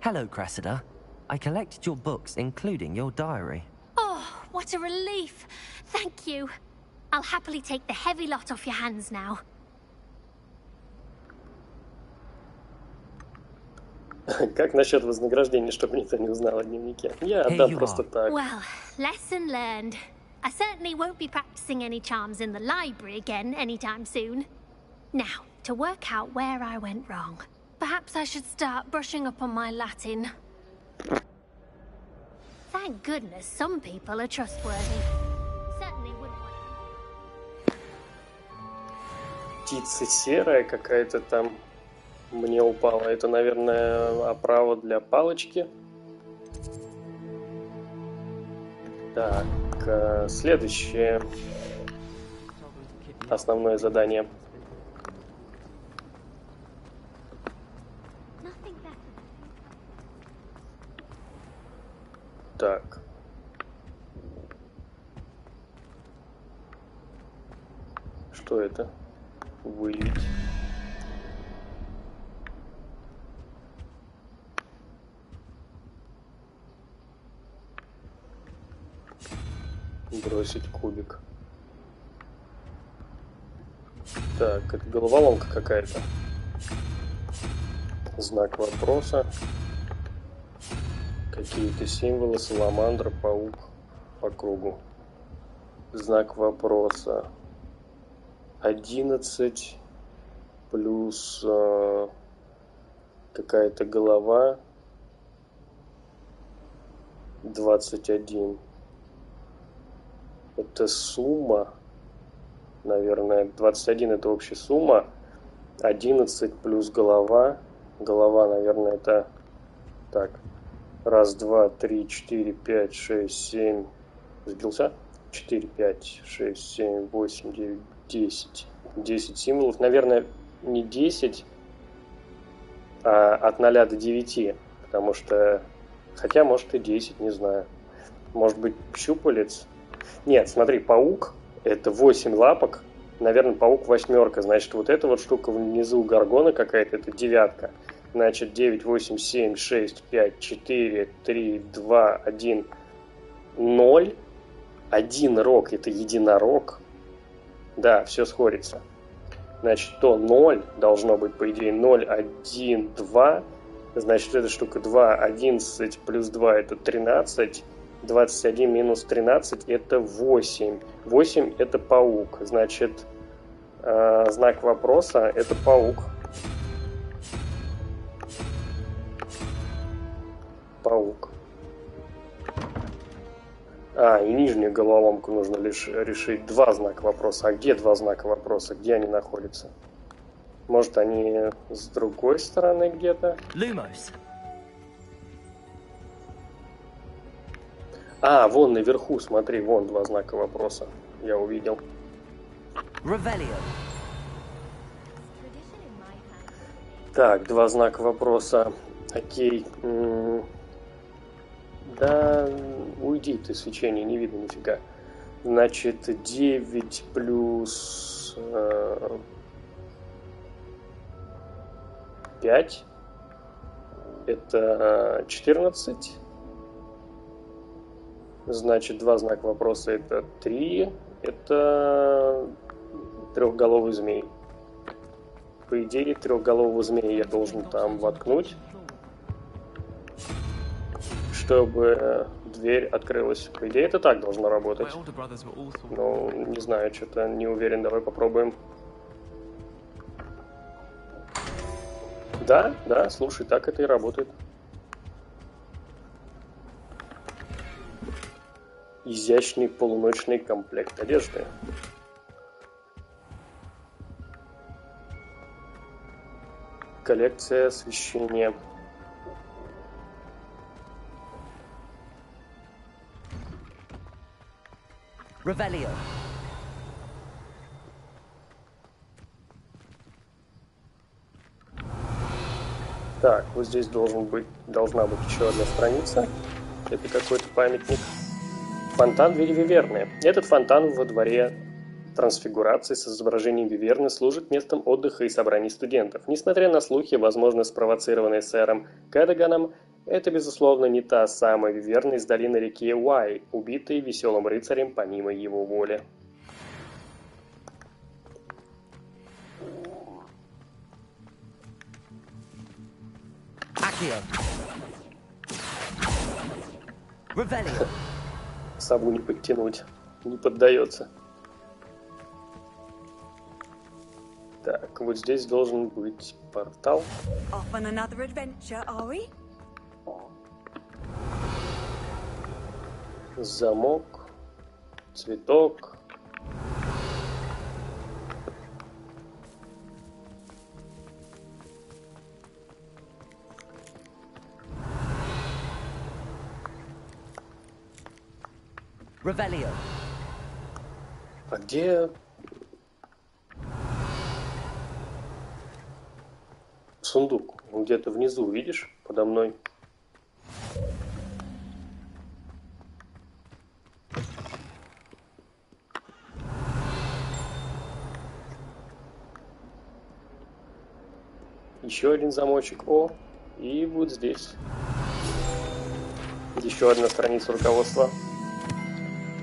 Hello, Cressida. I collected your books, including your diary. Oh, what a relief. Thank you. I'll happily take the heavy lot off your hands now. Как насчет вознаграждения, чтобы никто не узнал о дневнике? Я отдам просто так. Well, lesson learned. I certainly won't be practicing any charms in the library again anytime soon. Now, to work out where I went wrong. Perhaps I should start brushing up on my Latin. Thank goodness some people are trustworthy. Certainly wouldn't want... Птица серая какая-то там мне упала. Это, наверное, оправа для палочки. Так, следующее основное задание. Так. Что это? Выявить. Бросить кубик. Так, это головоломка какая-то. Знак вопроса. Какие-то символы, саламандра, паук по кругу. Знак вопроса. 11 плюс какая-то голова. 21. Это сумма. Наверное, 21 это общая сумма. 11 плюс голова. Голова, наверное, это... Так. 1, 2, 3, 4, 5, 6, 7. Сбился? 4, 5, 6, 7, 8, 9, 10. 10 символов. Наверное, не 10, а от 0 до 9. Потому что... Хотя, может, и 10, не знаю. Может быть, щупалец? Нет, смотри, паук. Это 8 лапок. Наверное, паук 8. Значит, вот эта вот штука внизу горгона какая-то, это 9. Значит, 9, 8, 7, 6, 5, 4, 3, 2, 1, 0. 1 рог, это единорог. Да, все сходится. Значит, то 0 должно быть, по идее, 0, 1, 2. Значит, эта штука 2, 11 плюс 2 это 13. 21 минус 13 это 8. 8 это паук. Значит, знак вопроса это паук. Паук. И нижнюю головоломку нужно лишь решить. 2 знака вопроса. А где 2 знака вопроса? Где они находятся? Может, они с другой стороны где-то? Lumos. Вон наверху, смотри, вон 2 знака вопроса. Я увидел. Revelio. Так, 2 знака вопроса. Окей. Да, уйди ты, свечение, не видно нифига. Значит, 9 плюс 5. Это 14. Значит, 2 знака вопроса это 3. Это трехголовый змей. По идее, трехголового змея я должен там воткнуть, чтобы дверь открылась. По идее, это так должно работать. Ну, не знаю, что-то не уверен. Давай попробуем. Да, слушай, так это и работает. Изящный полуночный комплект одежды. Коллекция освещения. Revelio. Так, вот здесь должна быть еще одна страница. Это какой-то памятник. Фонтан Виверны. Этот фонтан во дворе трансфигурации с изображением Виверны служит местом отдыха и собраний студентов. Несмотря на слухи, возможно, спровоцированные сэром Кэдоганом, это, безусловно, не та самая Виверна из долины реки Уай, убитая веселым рыцарем помимо его воли. Accio. Revelio. Сову не подтянуть. Не поддается. Так, вот здесь должен быть портал. Off on another adventure, are we? Замок. Цветок. Revelio. А где... сундук? Он где-то внизу, видишь? Подо мной. Еще один замочек. О, и вот здесь. Еще одна страница руководства.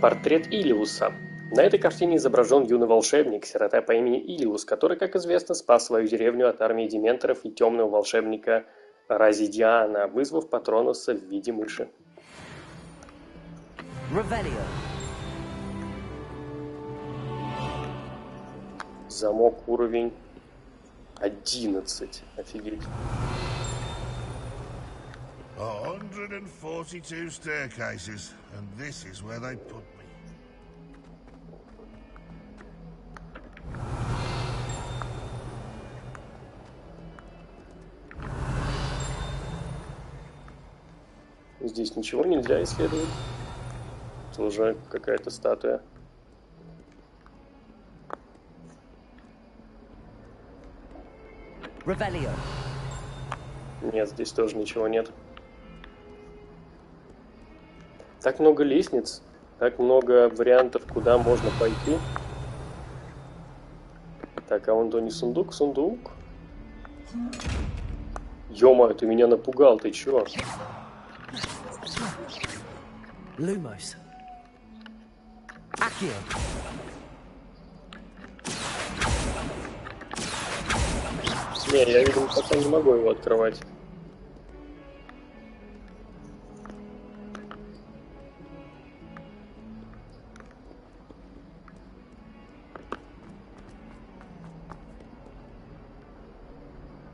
Портрет Илиуса. На этой картине изображен юный волшебник, сирота по имени Илиус, который, как известно, спас свою деревню от армии дементоров и темного волшебника Разидиана, вызвав Патронуса в виде мыши. Замок уровень 11. Офигеть. 142 staircases, and this is where they put me. Здесь ничего нельзя исследовать. Это уже какая-то статуя. Нет, здесь тоже ничего нет. Так много лестниц, так много вариантов, куда можно пойти. Так, а вон то не сундук, сундук. Ё-моё, ты меня напугал, ты чё? Lumos. Accio. Не, я, видимо, пока не могу его открывать.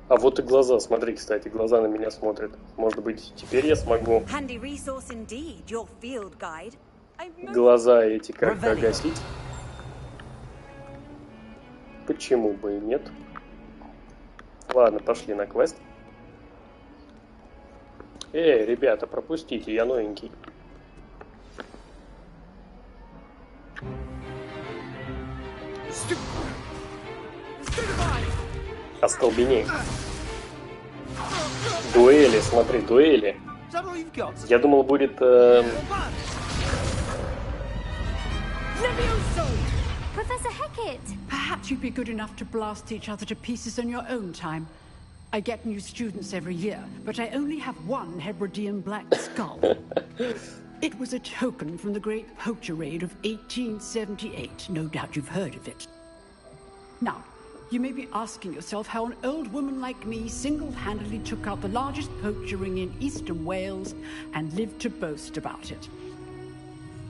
А вот и глаза, смотри, кстати, глаза на меня смотрят. Может быть, теперь я смогу глаза эти как-то гасить? Почему бы и нет? Ладно, пошли на квест. Эй, ребята, пропустите, я новенький. Остолбеней. Дуэли, смотри, дуэли. Я думал, будет... Professor Hecat! Perhaps you'd be good enough to blast each other to pieces on your own time. I get new students every year, but I only have one Hebridean black skull. It was a token from the great poacher raid of 1878. No doubt you've heard of it. Now, you may be asking yourself how an old woman like me single-handedly took out the largest poacher ring in eastern Wales and lived to boast about it.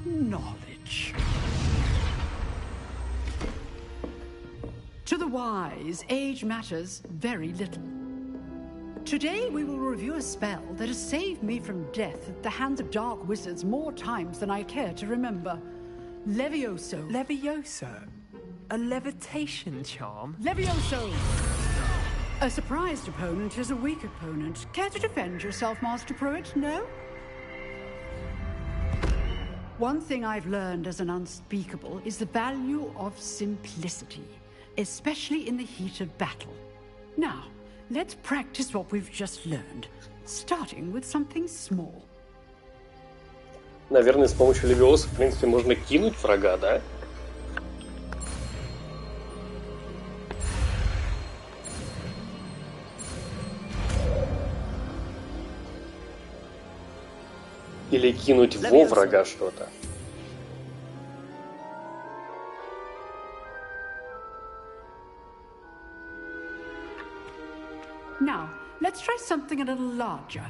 Knowledge. To the wise, age matters very little. Today we will review a spell that has saved me from death at the hands of dark wizards more times than I care to remember. Levioso. Levioso? A levitation charm? Levioso! A surprised opponent is a weak opponent. Care to defend yourself, Master Pruitt? No? One thing I've learned as an unspeakable is the value of simplicity, especially in the heat of battle. Now, let's practice what we've just learned, starting with something small. Наверное, с помощью Левиоса, в принципе, можно кинуть врага, да? Или кинуть во врага что-то. Now, let's try something a little larger.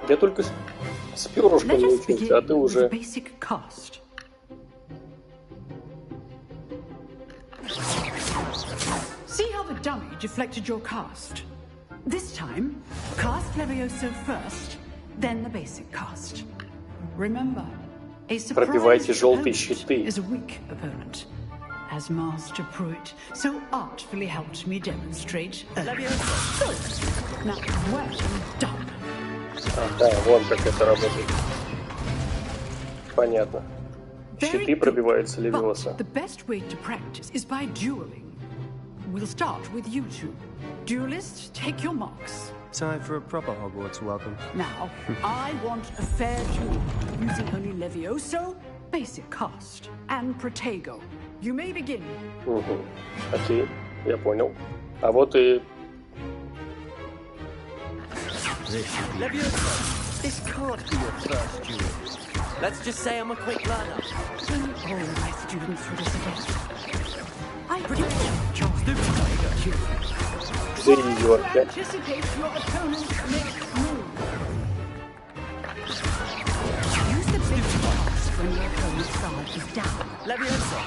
Я только с перышком научился, а ты уже... See how the dummy deflected your cast? This time, cast Levioso first, then the basic cast. Remember, a Пробивайте surprised желтые opponent щиты. is a weak opponent, as Master Pruitt so artfully helped me demonstrate earlier. Good. Now, well done. Ага, вон как это работает. Понятно. Щиты пробиваются Левиоса. The best way to practice is by dueling. we'll start with you two. Duelists, take your marks. Time for a proper Hogwarts welcome. Now, I want a fair duel, using only Levioso, basic cast, and Protego. You may begin. Окей, я понял. А вот и... Levioso, this can't be your first duel. Let's just say I'm a quick learner. All my students for this event. I predict Charles Protego. Anticipate your opponent's next move. Use the big box when your opponent's guard is down. Levioso.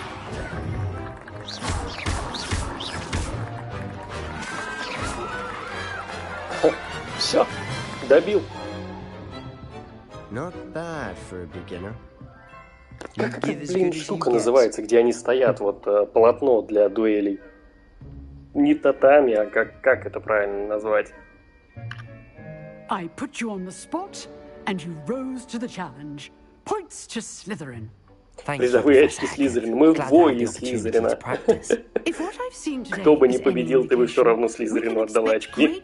Все, добил. Not bad for a beginner. Как эта, блин, штука называется, где они стоят, вот полотно для дуэлей? Не татами, а как это правильно назвать? I put you on the spot, and you rose to the challenge. Points to Slytherin. Призовые очки Слизерина. Мы вои Слизерина. Кто бы ни победил, ты бы все равно Слизерину отдала очки.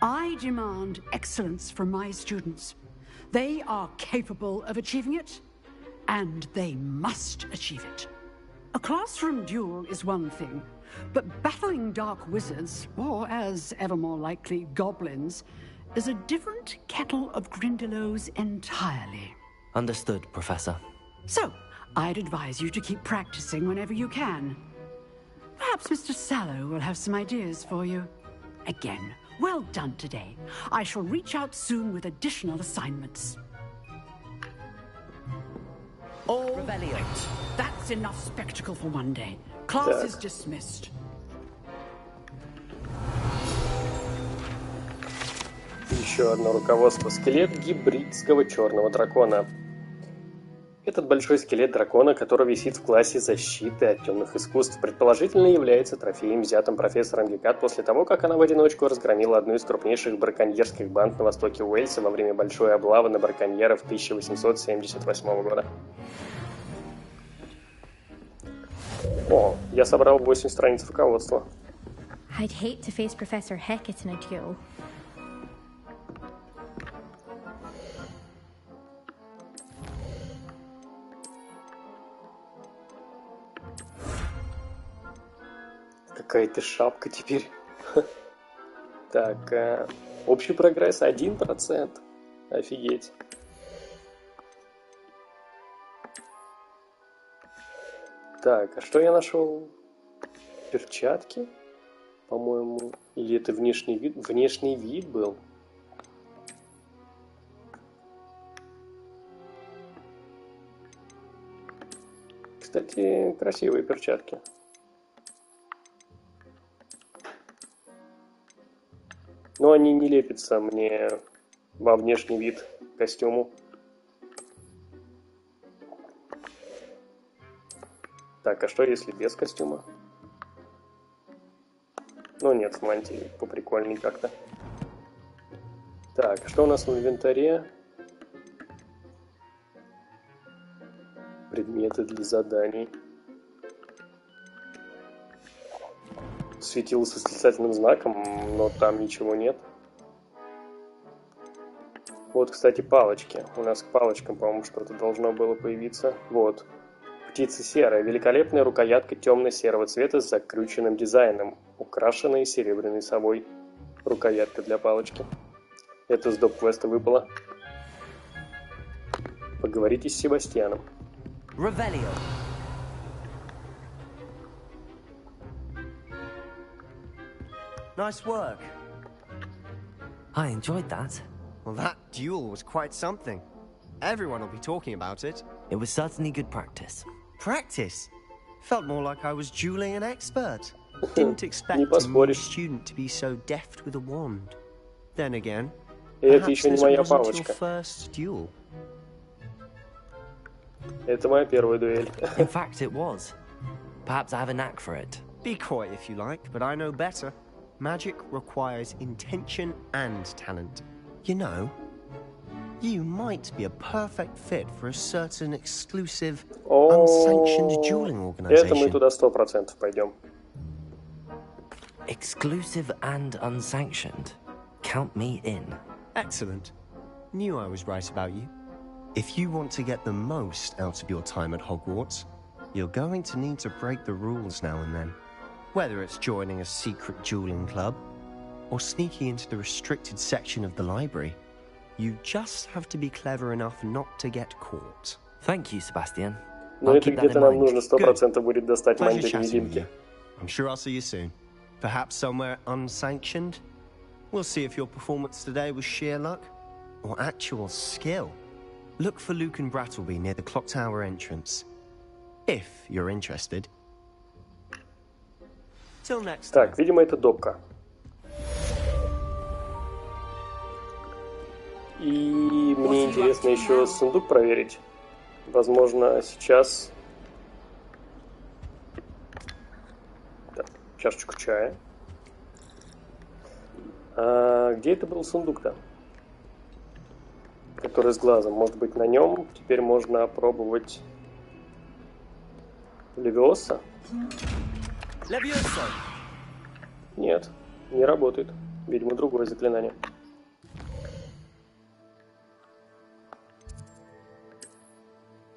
I demand excellence from my students. They are capable of achieving it, and they must achieve it. A classroom duel is one thing, but battling dark wizards, or as ever more likely, goblins, is a different kettle of Grindylows entirely. Understood, Professor. So, I'd advise you to keep practicing whenever you can. Perhaps Mr. Sallow will have some ideas for you. Again, well done today. I shall reach out soon with additional assignments. All Revelio. That's enough spectacle for one day. Class is dismissed. Еще одно руководство. Скелет гибридского черного дракона. Этот большой скелет дракона, который висит в классе защиты от темных искусств, предположительно является трофеем, взятым профессором Гекат после того, как она в одиночку разгромила одну из крупнейших браконьерских банд на востоке Уэльса во время большой облавы на браконьеров 1878 года. О, я собрал 8 страниц руководства. I'd hate to face Professor Hecat in a duel. Какая-то шапка теперь. Так, общий прогресс 1%. Офигеть. Так, а что я нашел? Перчатки? По-моему. Или это внешний вид? Внешний вид был. Кстати, красивые перчатки. Но они не лепятся мне во внешний вид костюму. Так, а что если без костюма? Ну нет, с мантией поприкольней как-то. Так, что у нас в инвентаре? Предметы для заданий. Светило с восклицательным знаком, но там ничего нет. Вот, кстати, палочки. У нас к палочкам, по-моему, что-то должно было появиться. Вот. Птица серая. Великолепная рукоятка темно-серого цвета с закрученным дизайном, украшенная серебряной совой. Рукоятка для палочки. Это с доп-квеста выпало. Поговорите с Себастьяном. Revelio. Nice work. I enjoyed that. Well, that duel was quite something. Everyone will be talking about it. It was certainly good practice. Practice? Felt more like I was dueling an expert. Didn't expect a new student to be so deft with a wand. Then again, perhaps this wasn't your first duel. Это моя первая дуэль. In fact, it was. Perhaps I have a knack for it. Be coy if you like, but I know better. Magic requires intention and talent. You know, you might be a perfect fit for a certain exclusive, unsanctioned dueling organization. Это мы туда 100% пойдем. Exclusive and unsanctioned. Count me in. Excellent. Knew I was right about you. If you want to get the most out of your time at Hogwarts, you're going to need to break the rules now and then. Whether it's joining a secret dueling club, or sneaking into the restricted section of the library, you just have to be clever enough not to get caught. Thank you, Sebastian. Но это где-то нам нужно 100% будет достать мантию-невидимки. I'm sure I'll see you soon. Perhaps somewhere unsanctioned? We'll see if your performance today was sheer luck or actual skill. Look for Luke and Brattleby near the clock tower entrance. If you're interested. Till next time. Так, видимо, это допка. И мне интересно еще сундук проверить. Возможно, сейчас... Так, чашечку чая. А где это был сундук-то? Который с глазом. Может быть, на нем теперь можно опробовать Левиоса? Левиоса! Нет, не работает. Видимо, другое заклинание.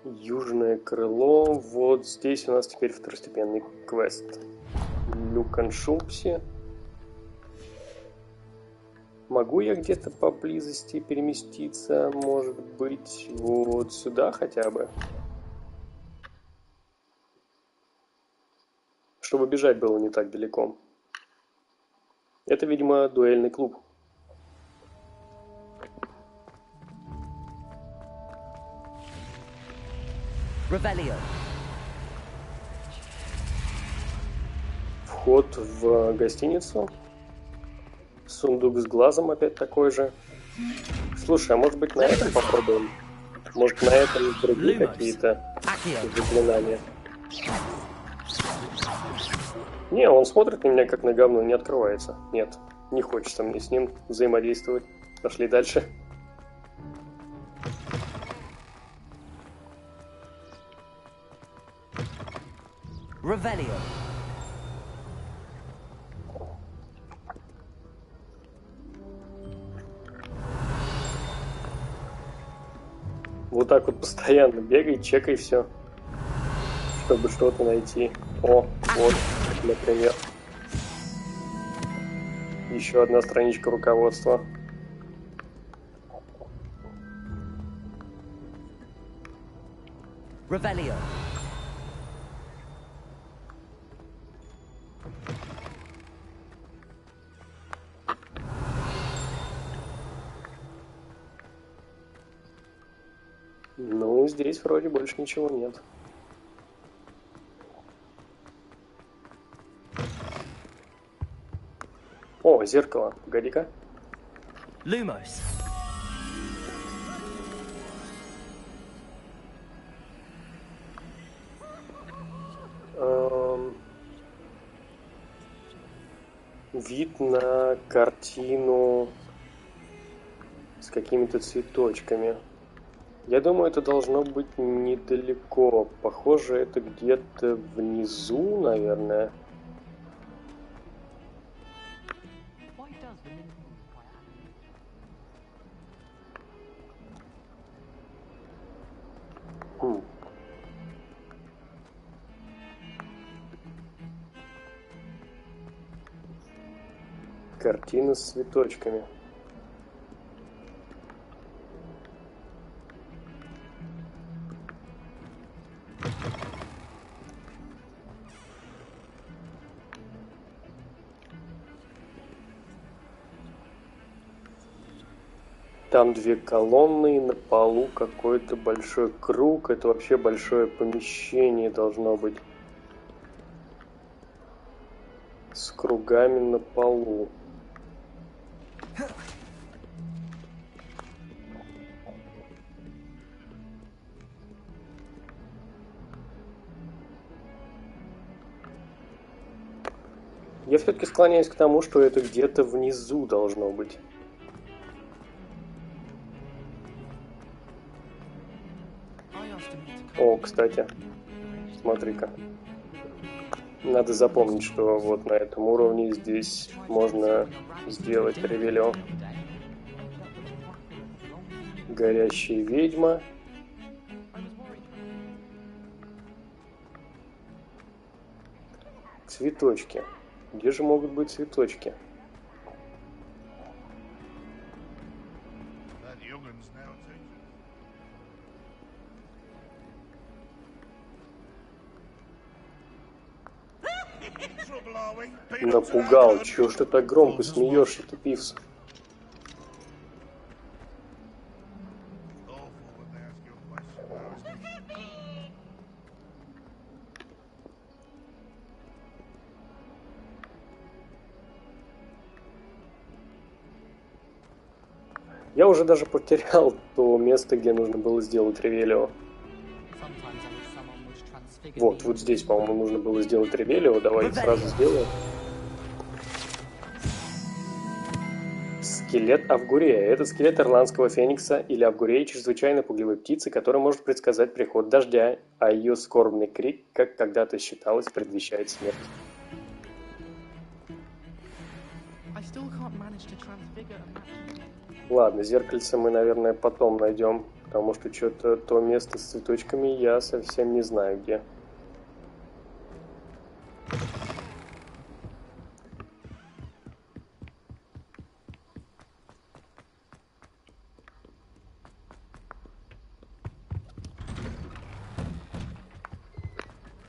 Южное крыло. Вот здесь у нас теперь второстепенный квест. Люканшупси. Могу я где-то поблизости переместиться? Может быть, вот сюда хотя бы? Чтобы бежать было не так далеко. Это, видимо, дуэльный клуб. Ревелио. Вход в гостиницу. Сундук с глазом опять такой же. Слушай, а может быть на этом попробуем? Может на этом другие какие-то заклинания? Не, он смотрит на меня как на говно, не открывается. Нет, не хочется мне с ним взаимодействовать. Пошли дальше. Ревелио. Вот так вот постоянно бегай, чекай все, чтобы что-то найти. О, вот, например. Еще одна страничка руководства. Ревелио. Ну, здесь вроде больше ничего нет. О, зеркало. Погоди-ка. Lumos. Вид на картину с какими-то цветочками. Я думаю, это должно быть недалеко. Похоже, это где-то внизу, наверное. Картина с цветочками. Там две колонны, и на полу какой-то большой круг. Это вообще большое помещение должно быть. С кругами на полу. Я все-таки склоняюсь к тому, что это где-то внизу должно быть. О, кстати, смотри-ка. Надо запомнить, что вот на этом уровне здесь можно сделать ревелио. Горящая ведьма. Цветочки. Где же могут быть цветочки? Напугал. Чего ж ты так громко смеешься, ты пивс? Я уже даже потерял то место, где нужно было сделать ревелио. Вот здесь, по-моему, нужно было сделать ревелио. Давай сразу сделаем. Скелет Авгурея. Это скелет ирландского феникса или Авгурея, чрезвычайно пугливой птицы, которая может предсказать приход дождя, а ее скорбный крик, как когда-то считалось, предвещает смерть. Ладно, зеркальце мы, наверное, потом найдем, потому что что-то то место с цветочками я совсем не знаю где.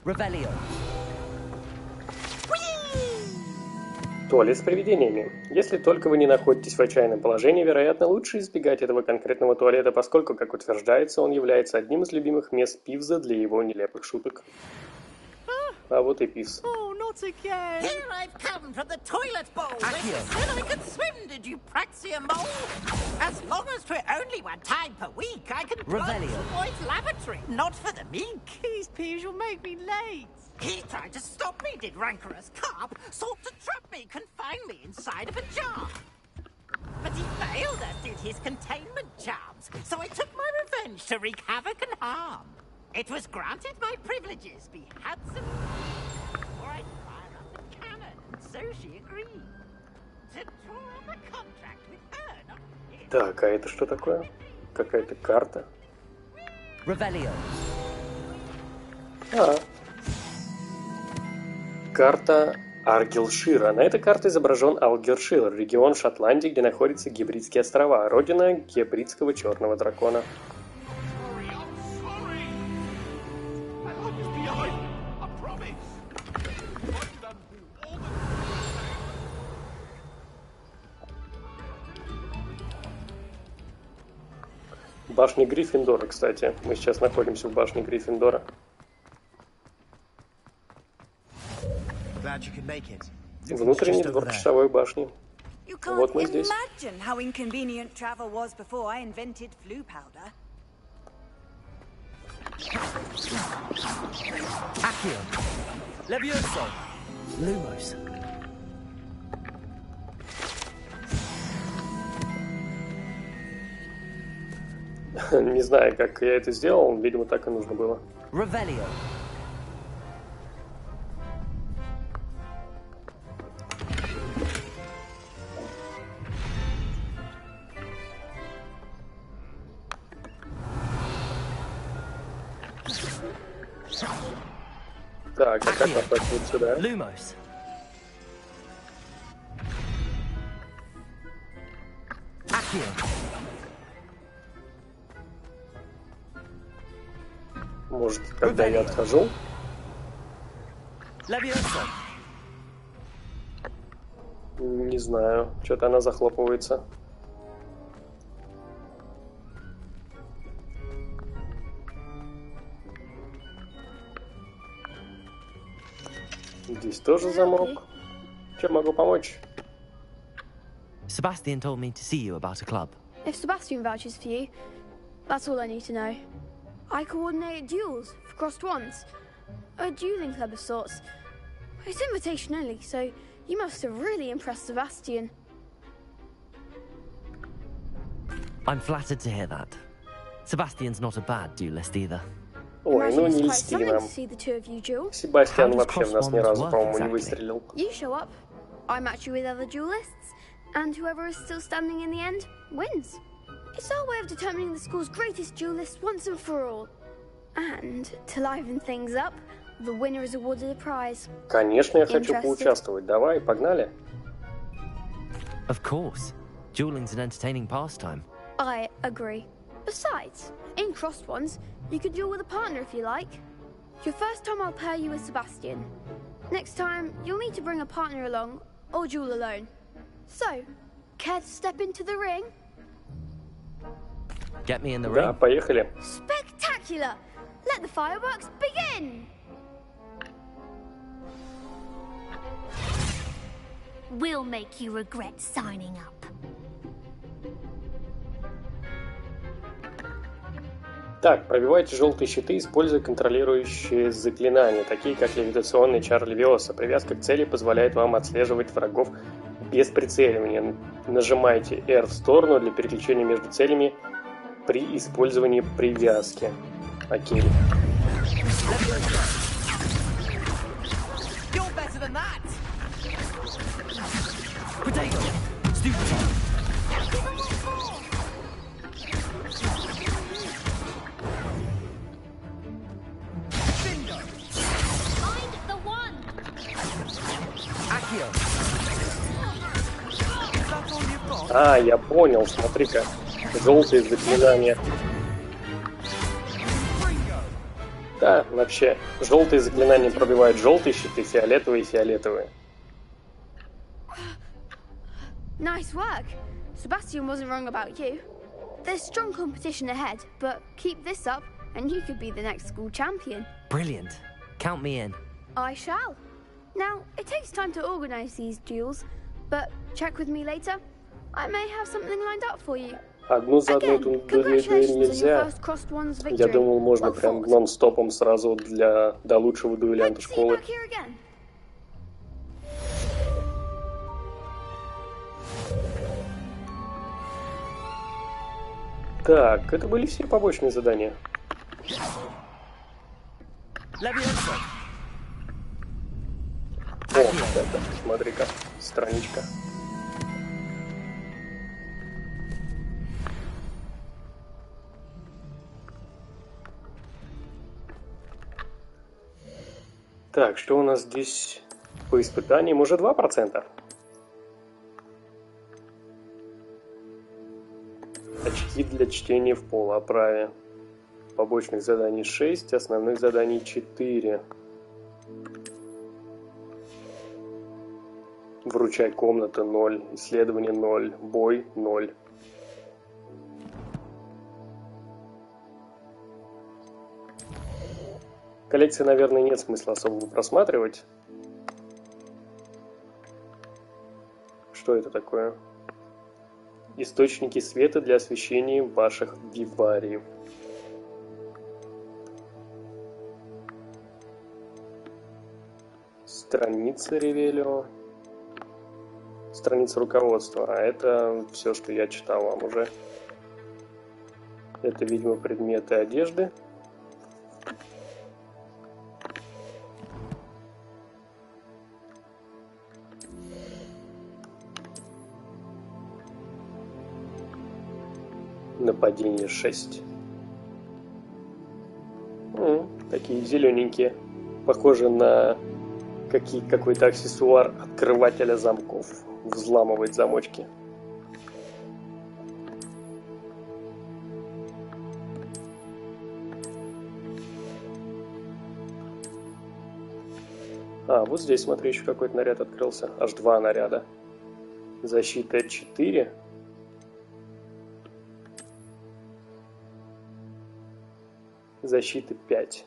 Ревелио. Туалет с привидениями. Если только вы не находитесь в отчаянном положении, вероятно, лучше избегать этого конкретного туалета, поскольку, как утверждается, он является одним из любимых мест Пивза для его нелепых шуток. А вот и Пивз. Not again. Here I've come from the toilet bowl. They said I could swim, did you praxia mole? As long as for only one time per week, I can run to the boys' lavatory. Not for the meek. Please, Peeves, you'll make me late. He tried to stop me, did rancorous carp. Sought to trap me, confine me inside of a jar. But he failed as did his containment charms. So I took my revenge to wreak havoc and harm. It was granted my privileges be handsome. Or I'd fire up the cannon, and so she agreed. To draw up a contract with her, not him. Так, а это что такое? Какая-то карта. Ревелио. Карта Аргилшира. На этой карте изображен Аргилшир, регион Шотландии, где находятся Гибридские острова, родина гибридского черного дракона. Башня Гриффиндора, кстати. Мы сейчас находимся в башне Гриффиндора. Внутренний двор часовой башни. Вот мы здесь. Не знаю, как я это сделал, видимо, так и нужно было. Ревелио. Так, а как попасть вот сюда? Lumos. Может, когда я отхожу? Не знаю, что-то она захлопывается. Здесь тоже замок. Чем могу помочь? Sebastian told me to see you about a club. If Sebastian vouches for you, that's all I need to know. I coordinate duels for crossed wands. A dueling club of sorts. It's invitation only, so you must have really impressed Sebastian. I'm flattered to hear that. Sebastian's not a bad duelist either. Ой, ну не льсти нам. Себастьян вообще в нас ни разу, по-моему, не выстрелил. You show up, I match you with other duelists, and whoever is still standing in the end wins. It's our way of determining the school's greatest duelist once and for all. And to liven things up, the winner is awarded a prize. Конечно, я хочу поучаствовать. Давай, погнали. Of course. Dueling's an entertaining pastime. I agree. Besides, in crossed ones, you could duel with a partner if you like. Your first time I'll pair you with Sebastian. Next time, you'll need to bring a partner along, or duel alone. So, care to step into the ring? Get me in the ring. Да, поехали. Spectacular! Let the fireworks begin! We'll make you regret signing up. Так, пробивайте желтые щиты, используя контролирующие заклинания, такие как левитационный чар Левиоса. Привязка к цели позволяет вам отслеживать врагов без прицеливания. Нажимайте R в сторону для переключения между целями при использовании привязки. Окей. А, я понял, смотри-ка. Желтые заклинания. Да, вообще, желтые заклинания пробивают желтые щиты, фиолетовые и фиолетовые. Nice work. Sebastian wasn't wrong about you. There's strong competition ahead, but keep this up and you could be the next school champion. Brilliant. Count me in. I shall. Now, it takes time to organize these duels, but check with me later. I may have something lined up for you. Одну за одну тут дуэль нельзя. Я думал, можно прям нон-стопом сразу до лучшего дуэлянта школы. Так, это были все побочные задания. О, это, смотри-ка, страничка. Так, что у нас здесь по испытаниям? Уже 2%. Очки для чтения в полуоправе. Побочных заданий 6, основных заданий 4. Вручай комната 0, исследование 0, бой 0. Коллекции, наверное, нет смысла особо просматривать. Что это такое? Источники света для освещения ваших вивариев. Страница Ревелио. Страница руководства. А это все, что я читал вам уже. Это, видимо, предметы одежды. Нападение 6. Такие зелененькие. Похоже на какой-то аксессуар открывателя замков. Взламывает замочки. А, вот здесь, смотри, еще какой-то наряд открылся. Аж 2 наряда. Защита 4. Защиты 5.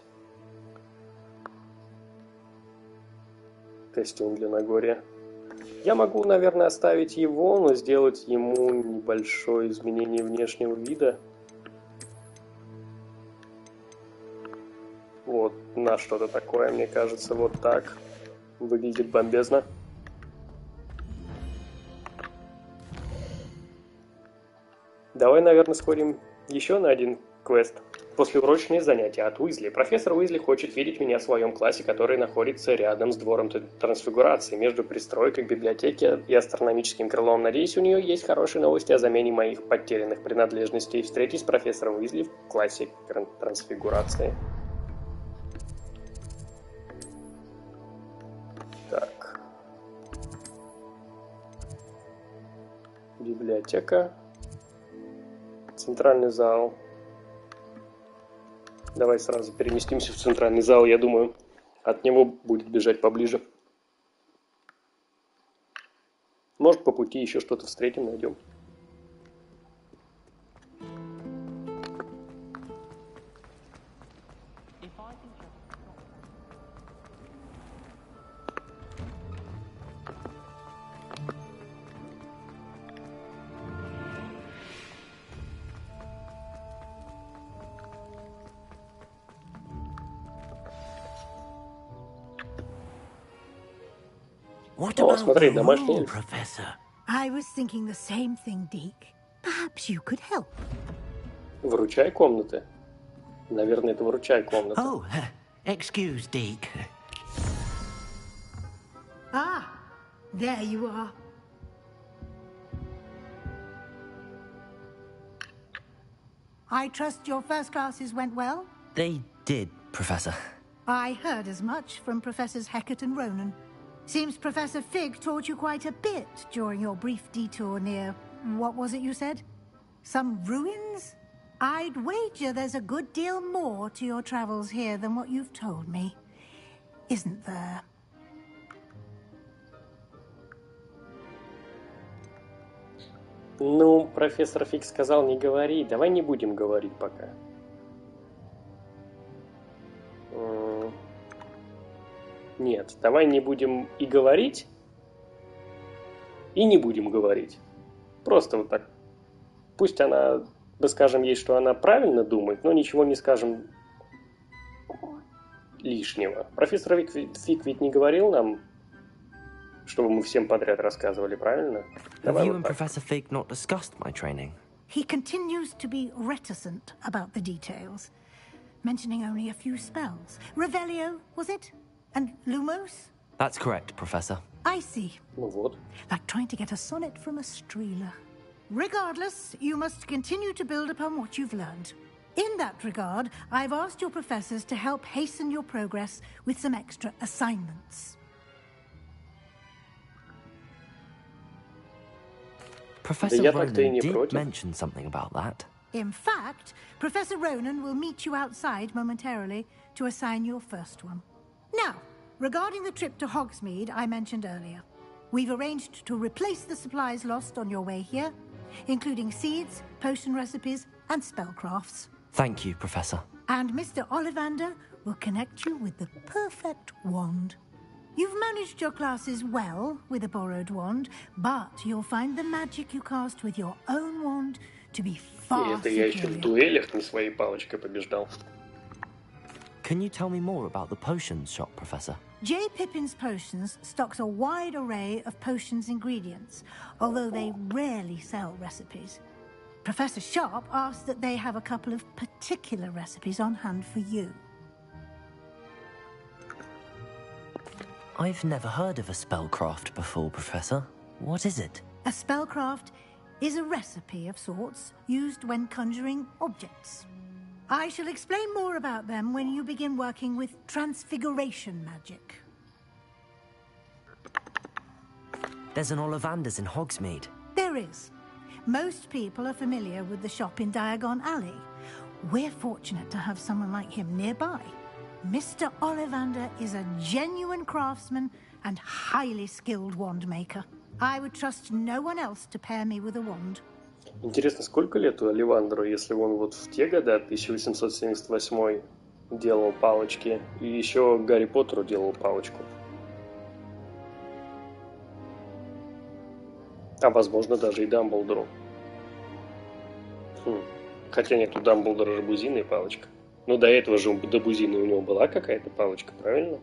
Костюм для Нагорья. Я могу, наверное, оставить его, но сделать ему небольшое изменение внешнего вида. Вот на что-то такое, мне кажется, вот так. Выглядит бомбезно. Давай, наверное, сходим еще на один квест. Послеурочные занятия от Уизли. Профессор Уизли хочет видеть меня в своем классе, который находится рядом с двором трансфигурации, между пристройкой к библиотеке и астрономическим крылом. Надеюсь, у нее есть хорошие новости о замене моих потерянных принадлежностей. Встретись с профессором Уизли в классе трансфигурации. Так. Библиотека. Центральный зал. Давай сразу переместимся в центральный зал, я думаю, от него будет бежать поближе. Может, по пути еще что-то встретим, найдем. О, смотри, домашний эльф. I was thinking the same thing, Deke. Perhaps you could help. Выручай комнаты. Наверное, это выручай комнаты. Oh, excuse, Deke. Ah, there you are. I trust your first classes went well? They did, Professor. I heard as much from Professors Hecat and Ronan. Seems Professor Fig taught you quite a bit during your brief detour near... what was it you said? Some ruins? I'd wager there's a good deal more to your travels here than what you've told me. Isn't there? Ну, профессор Фиг сказал не говори. Давай не будем говорить пока. Нет, давай не будем и говорить, и не будем говорить. Просто вот так. Пусть она, мы скажем ей, что она правильно думает, но ничего не скажем лишнего. Профессор Фиг ведь не говорил нам, чтобы мы всем подряд рассказывали, правильно? Have you and Professor Fig not discussed my training? He continues to be reticent about the details, mentioning only a few spells. Revelio, was it? And Lumos? That's correct, Professor. I see. Ну вот. Like trying to get a sonnet from a streeler. Regardless, you must continue to build upon what you've learned. In that regard, I've asked your professors to help hasten your progress with some extra assignments. Professor Ronan did mention something about that. In fact, Professor Ronan will meet you outside momentarily to assign your first one. Now, regarding the trip to Hogsmeade I mentioned earlier, we've arranged to replace the supplies lost on your way here, including seeds, potion recipes, and spellcrafts. Thank you, Professor. And Mr. Ollivander will connect you with the perfect wand. You've managed your classes well with a borrowed wand, but you'll find the magic you cast with your own wand to be far superior. Это я еще в дуэлях не своей палочкой побеждал. Can you tell me more about the potions shop, Professor? J. Pippin's Potions stocks a wide array of potions ingredients, although they rarely sell recipes. Professor Sharp asked that they have a couple of particular recipes on hand for you. I've never heard of a spellcraft before, Professor. What is it? A spellcraft is a recipe of sorts used when conjuring objects. I shall explain more about them when you begin working with transfiguration magic. There's an Ollivander's in Hogsmeade. There is. Most people are familiar with the shop in Diagon Alley. We're fortunate to have someone like him nearby. Mr. Ollivander is a genuine craftsman and highly skilled wand maker. I would trust no one else to pair me with a wand. Интересно, сколько лет у Оливандеру, если он вот в те годы, 1878, делал палочки, и еще Гарри Поттеру делал палочку. А возможно, даже и Дамблдору. Хотя нет, у Дамблдора же бузиная палочка. Но до этого же до бузины у него была какая-то палочка, правильно?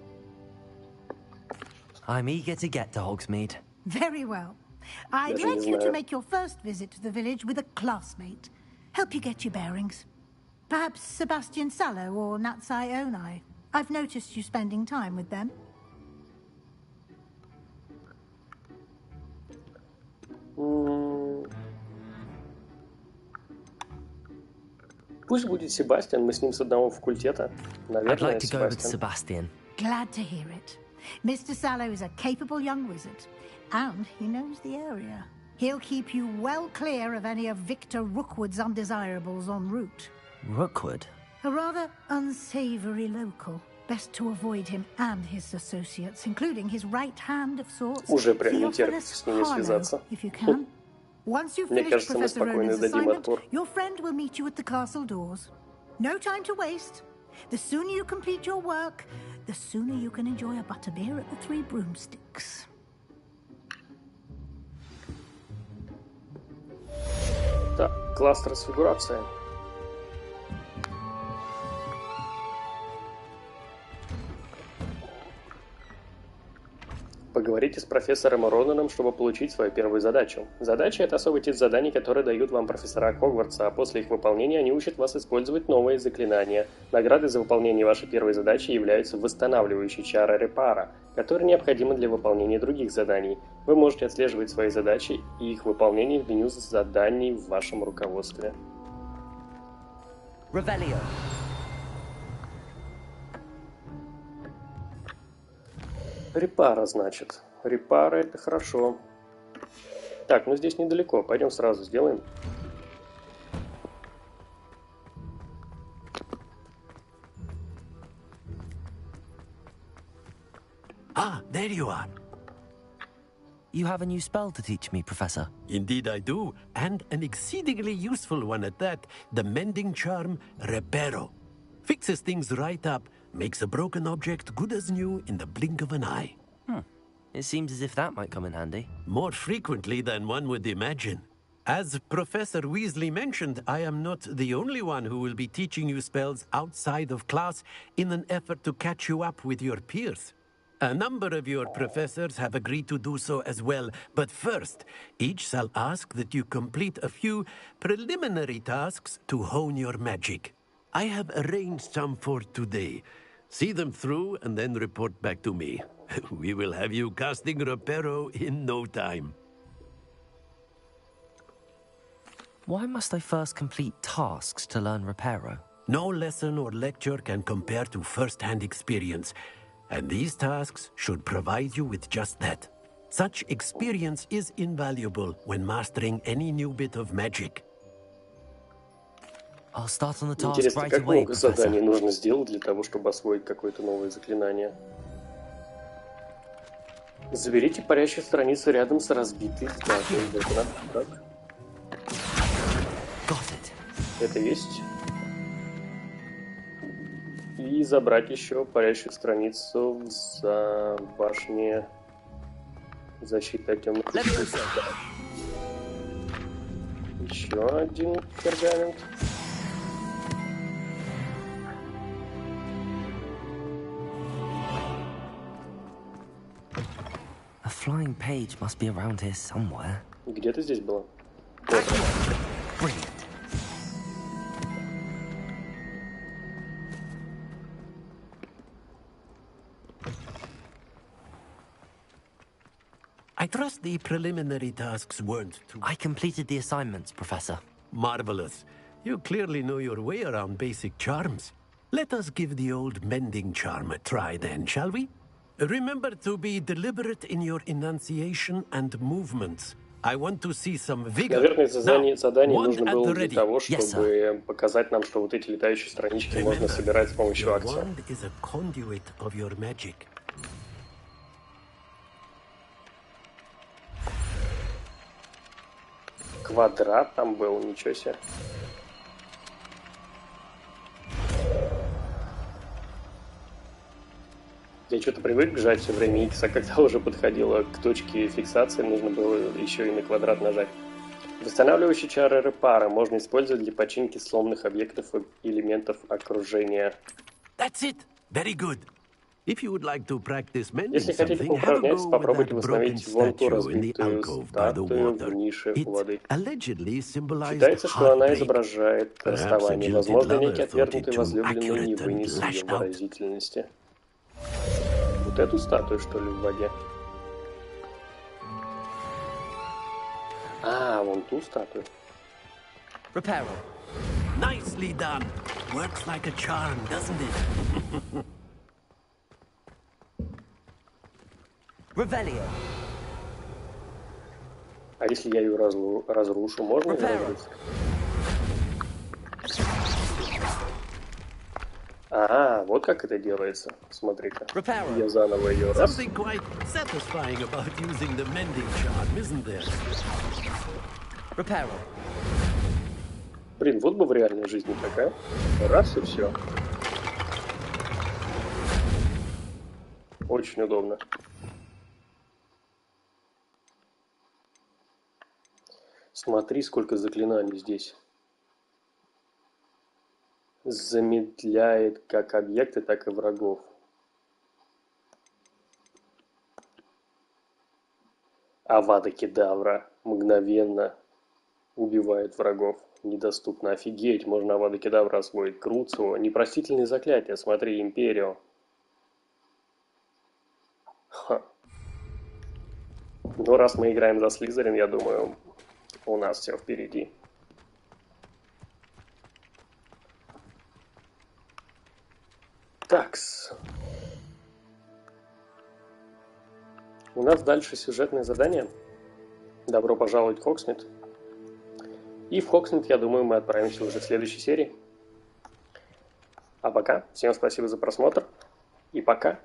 I'm eager to get to Hogsmeade. Very well. I'd like you to make your first visit to the village with a classmate. Help you get your bearings. Perhaps Sebastian Sallow or Natsai Onai. I've noticed you spending time with them. Пусть будет Себастьян, мы с ним с одного факультета. Наверное, Sebastian. Glad to hear it. Mr. Sallow is a capable young wizard, and he knows the area. He'll keep you well clear of any of Victor Rookwood's undesirables en route. Rookwood? A rather unsavory local. Best to avoid him and his associates, including his right hand of sorts. Уже прям не терпится с ними связаться. If you can. Once you've finished Professor Rowan's assignment, your friend will meet you at the castle doors. No time to waste. The sooner you complete your work, the sooner you can enjoy a butterbeer at the Three Broomsticks. Так, класс трансфигурация. Поговорите с профессором Ронаном, чтобы получить свою первую задачу. Задача – это особый тип заданий, которые дают вам профессора Хогвартса, а после их выполнения они учат вас использовать новые заклинания. Наградой за выполнение вашей первой задачи являются восстанавливающие чары репара, которые необходимы для выполнения других заданий. Вы можете отслеживать свои задачи и их выполнение в меню заданий в вашем руководстве. Revelio. Репара, значит. Репара — это хорошо. Так, ну здесь недалеко. Пойдем сразу сделаем. Ah, there you are. You have a new spell to teach me, Professor. Indeed I do, and an exceedingly useful one at that. The mending charm, Reparo. Fixes things right up, makes a broken object good as new in the blink of an eye. It seems as if that might come in handy. More frequently than one would imagine. As Professor Weasley mentioned, I am not the only one who will be teaching you spells outside of class in an effort to catch you up with your peers. A number of your professors have agreed to do so as well, but first, each shall ask that you complete a few preliminary tasks to hone your magic. I have arranged some for today. See them through and then report back to me. We will have you casting Reparo in no time. Why must I first complete tasks to learn Reparo? No lesson or lecture can compare to first-hand experience, and these tasks should provide you with just that. Such experience is invaluable when mastering any new bit of magic. I'll start on the task Интересно, right как away, много заданий нужно сделать для того, чтобы освоить какое-то новое заклинание? Заберите парящую страницу рядом с разбитой. Так. Это есть. И забрать еще парящую страницу за башней защиты от темных. Еще один пергамент. A flying page must be around here somewhere. Где-то здесь было. Brilliant. I trust the preliminary tasks weren't too... I completed the assignments, Professor. Marvelous. You clearly know your way around basic charms. Let us give the old mending charm a try then, shall we? Remember to be deliberate in your enunciation and movements. I want to see some vigor. Наверное, задание нужно было для того, чтобы показать нам, что вот эти летающие странички можно собирать с помощью акции. Квадрат там был, ничего себе. Я что-то привык жать все время X, а когда уже подходило к точке фиксации, нужно было еще и на квадрат нажать. Восстанавливающие чары репара можно использовать для починки сломанных объектов и элементов окружения. That's it. Very good. Если хотите поупражняться, попробуйте восстановить вон ту разбитую статую в нише у воды. Считается, что она изображает расставание. Возможно, некий отвергнутый возлюбленный не вынес ее выразительности. Вот эту статую, что ли, в воде? А, вон ту статую. Reparo. Nicely done. Works like a charm, doesn't it? Revelio. А если я ее разрушу, можно ее разрушить? А, вот как это делается. Смотри-ка. Я заново ее раз. Something quite satisfying about using the mending charm, isn't there? Reparo. Блин, вот бы в реальной жизни такая. Раз и все. Очень удобно. Смотри, сколько заклинаний здесь. Замедляет как объекты, так и врагов. Авада Кедавра мгновенно убивает врагов. Недоступно. Офигеть, можно Авада Кедавра освоить. Круцо. Непростительные заклятия. Смотри, Империо. Ха. Ну, раз мы играем за Слизерин, я думаю, у нас все впереди. Такс. У нас дальше сюжетное задание. Добро пожаловать в Хогсмит. И в Хогсмит, я думаю, мы отправимся уже в следующей серии. А пока, всем спасибо за просмотр. И пока.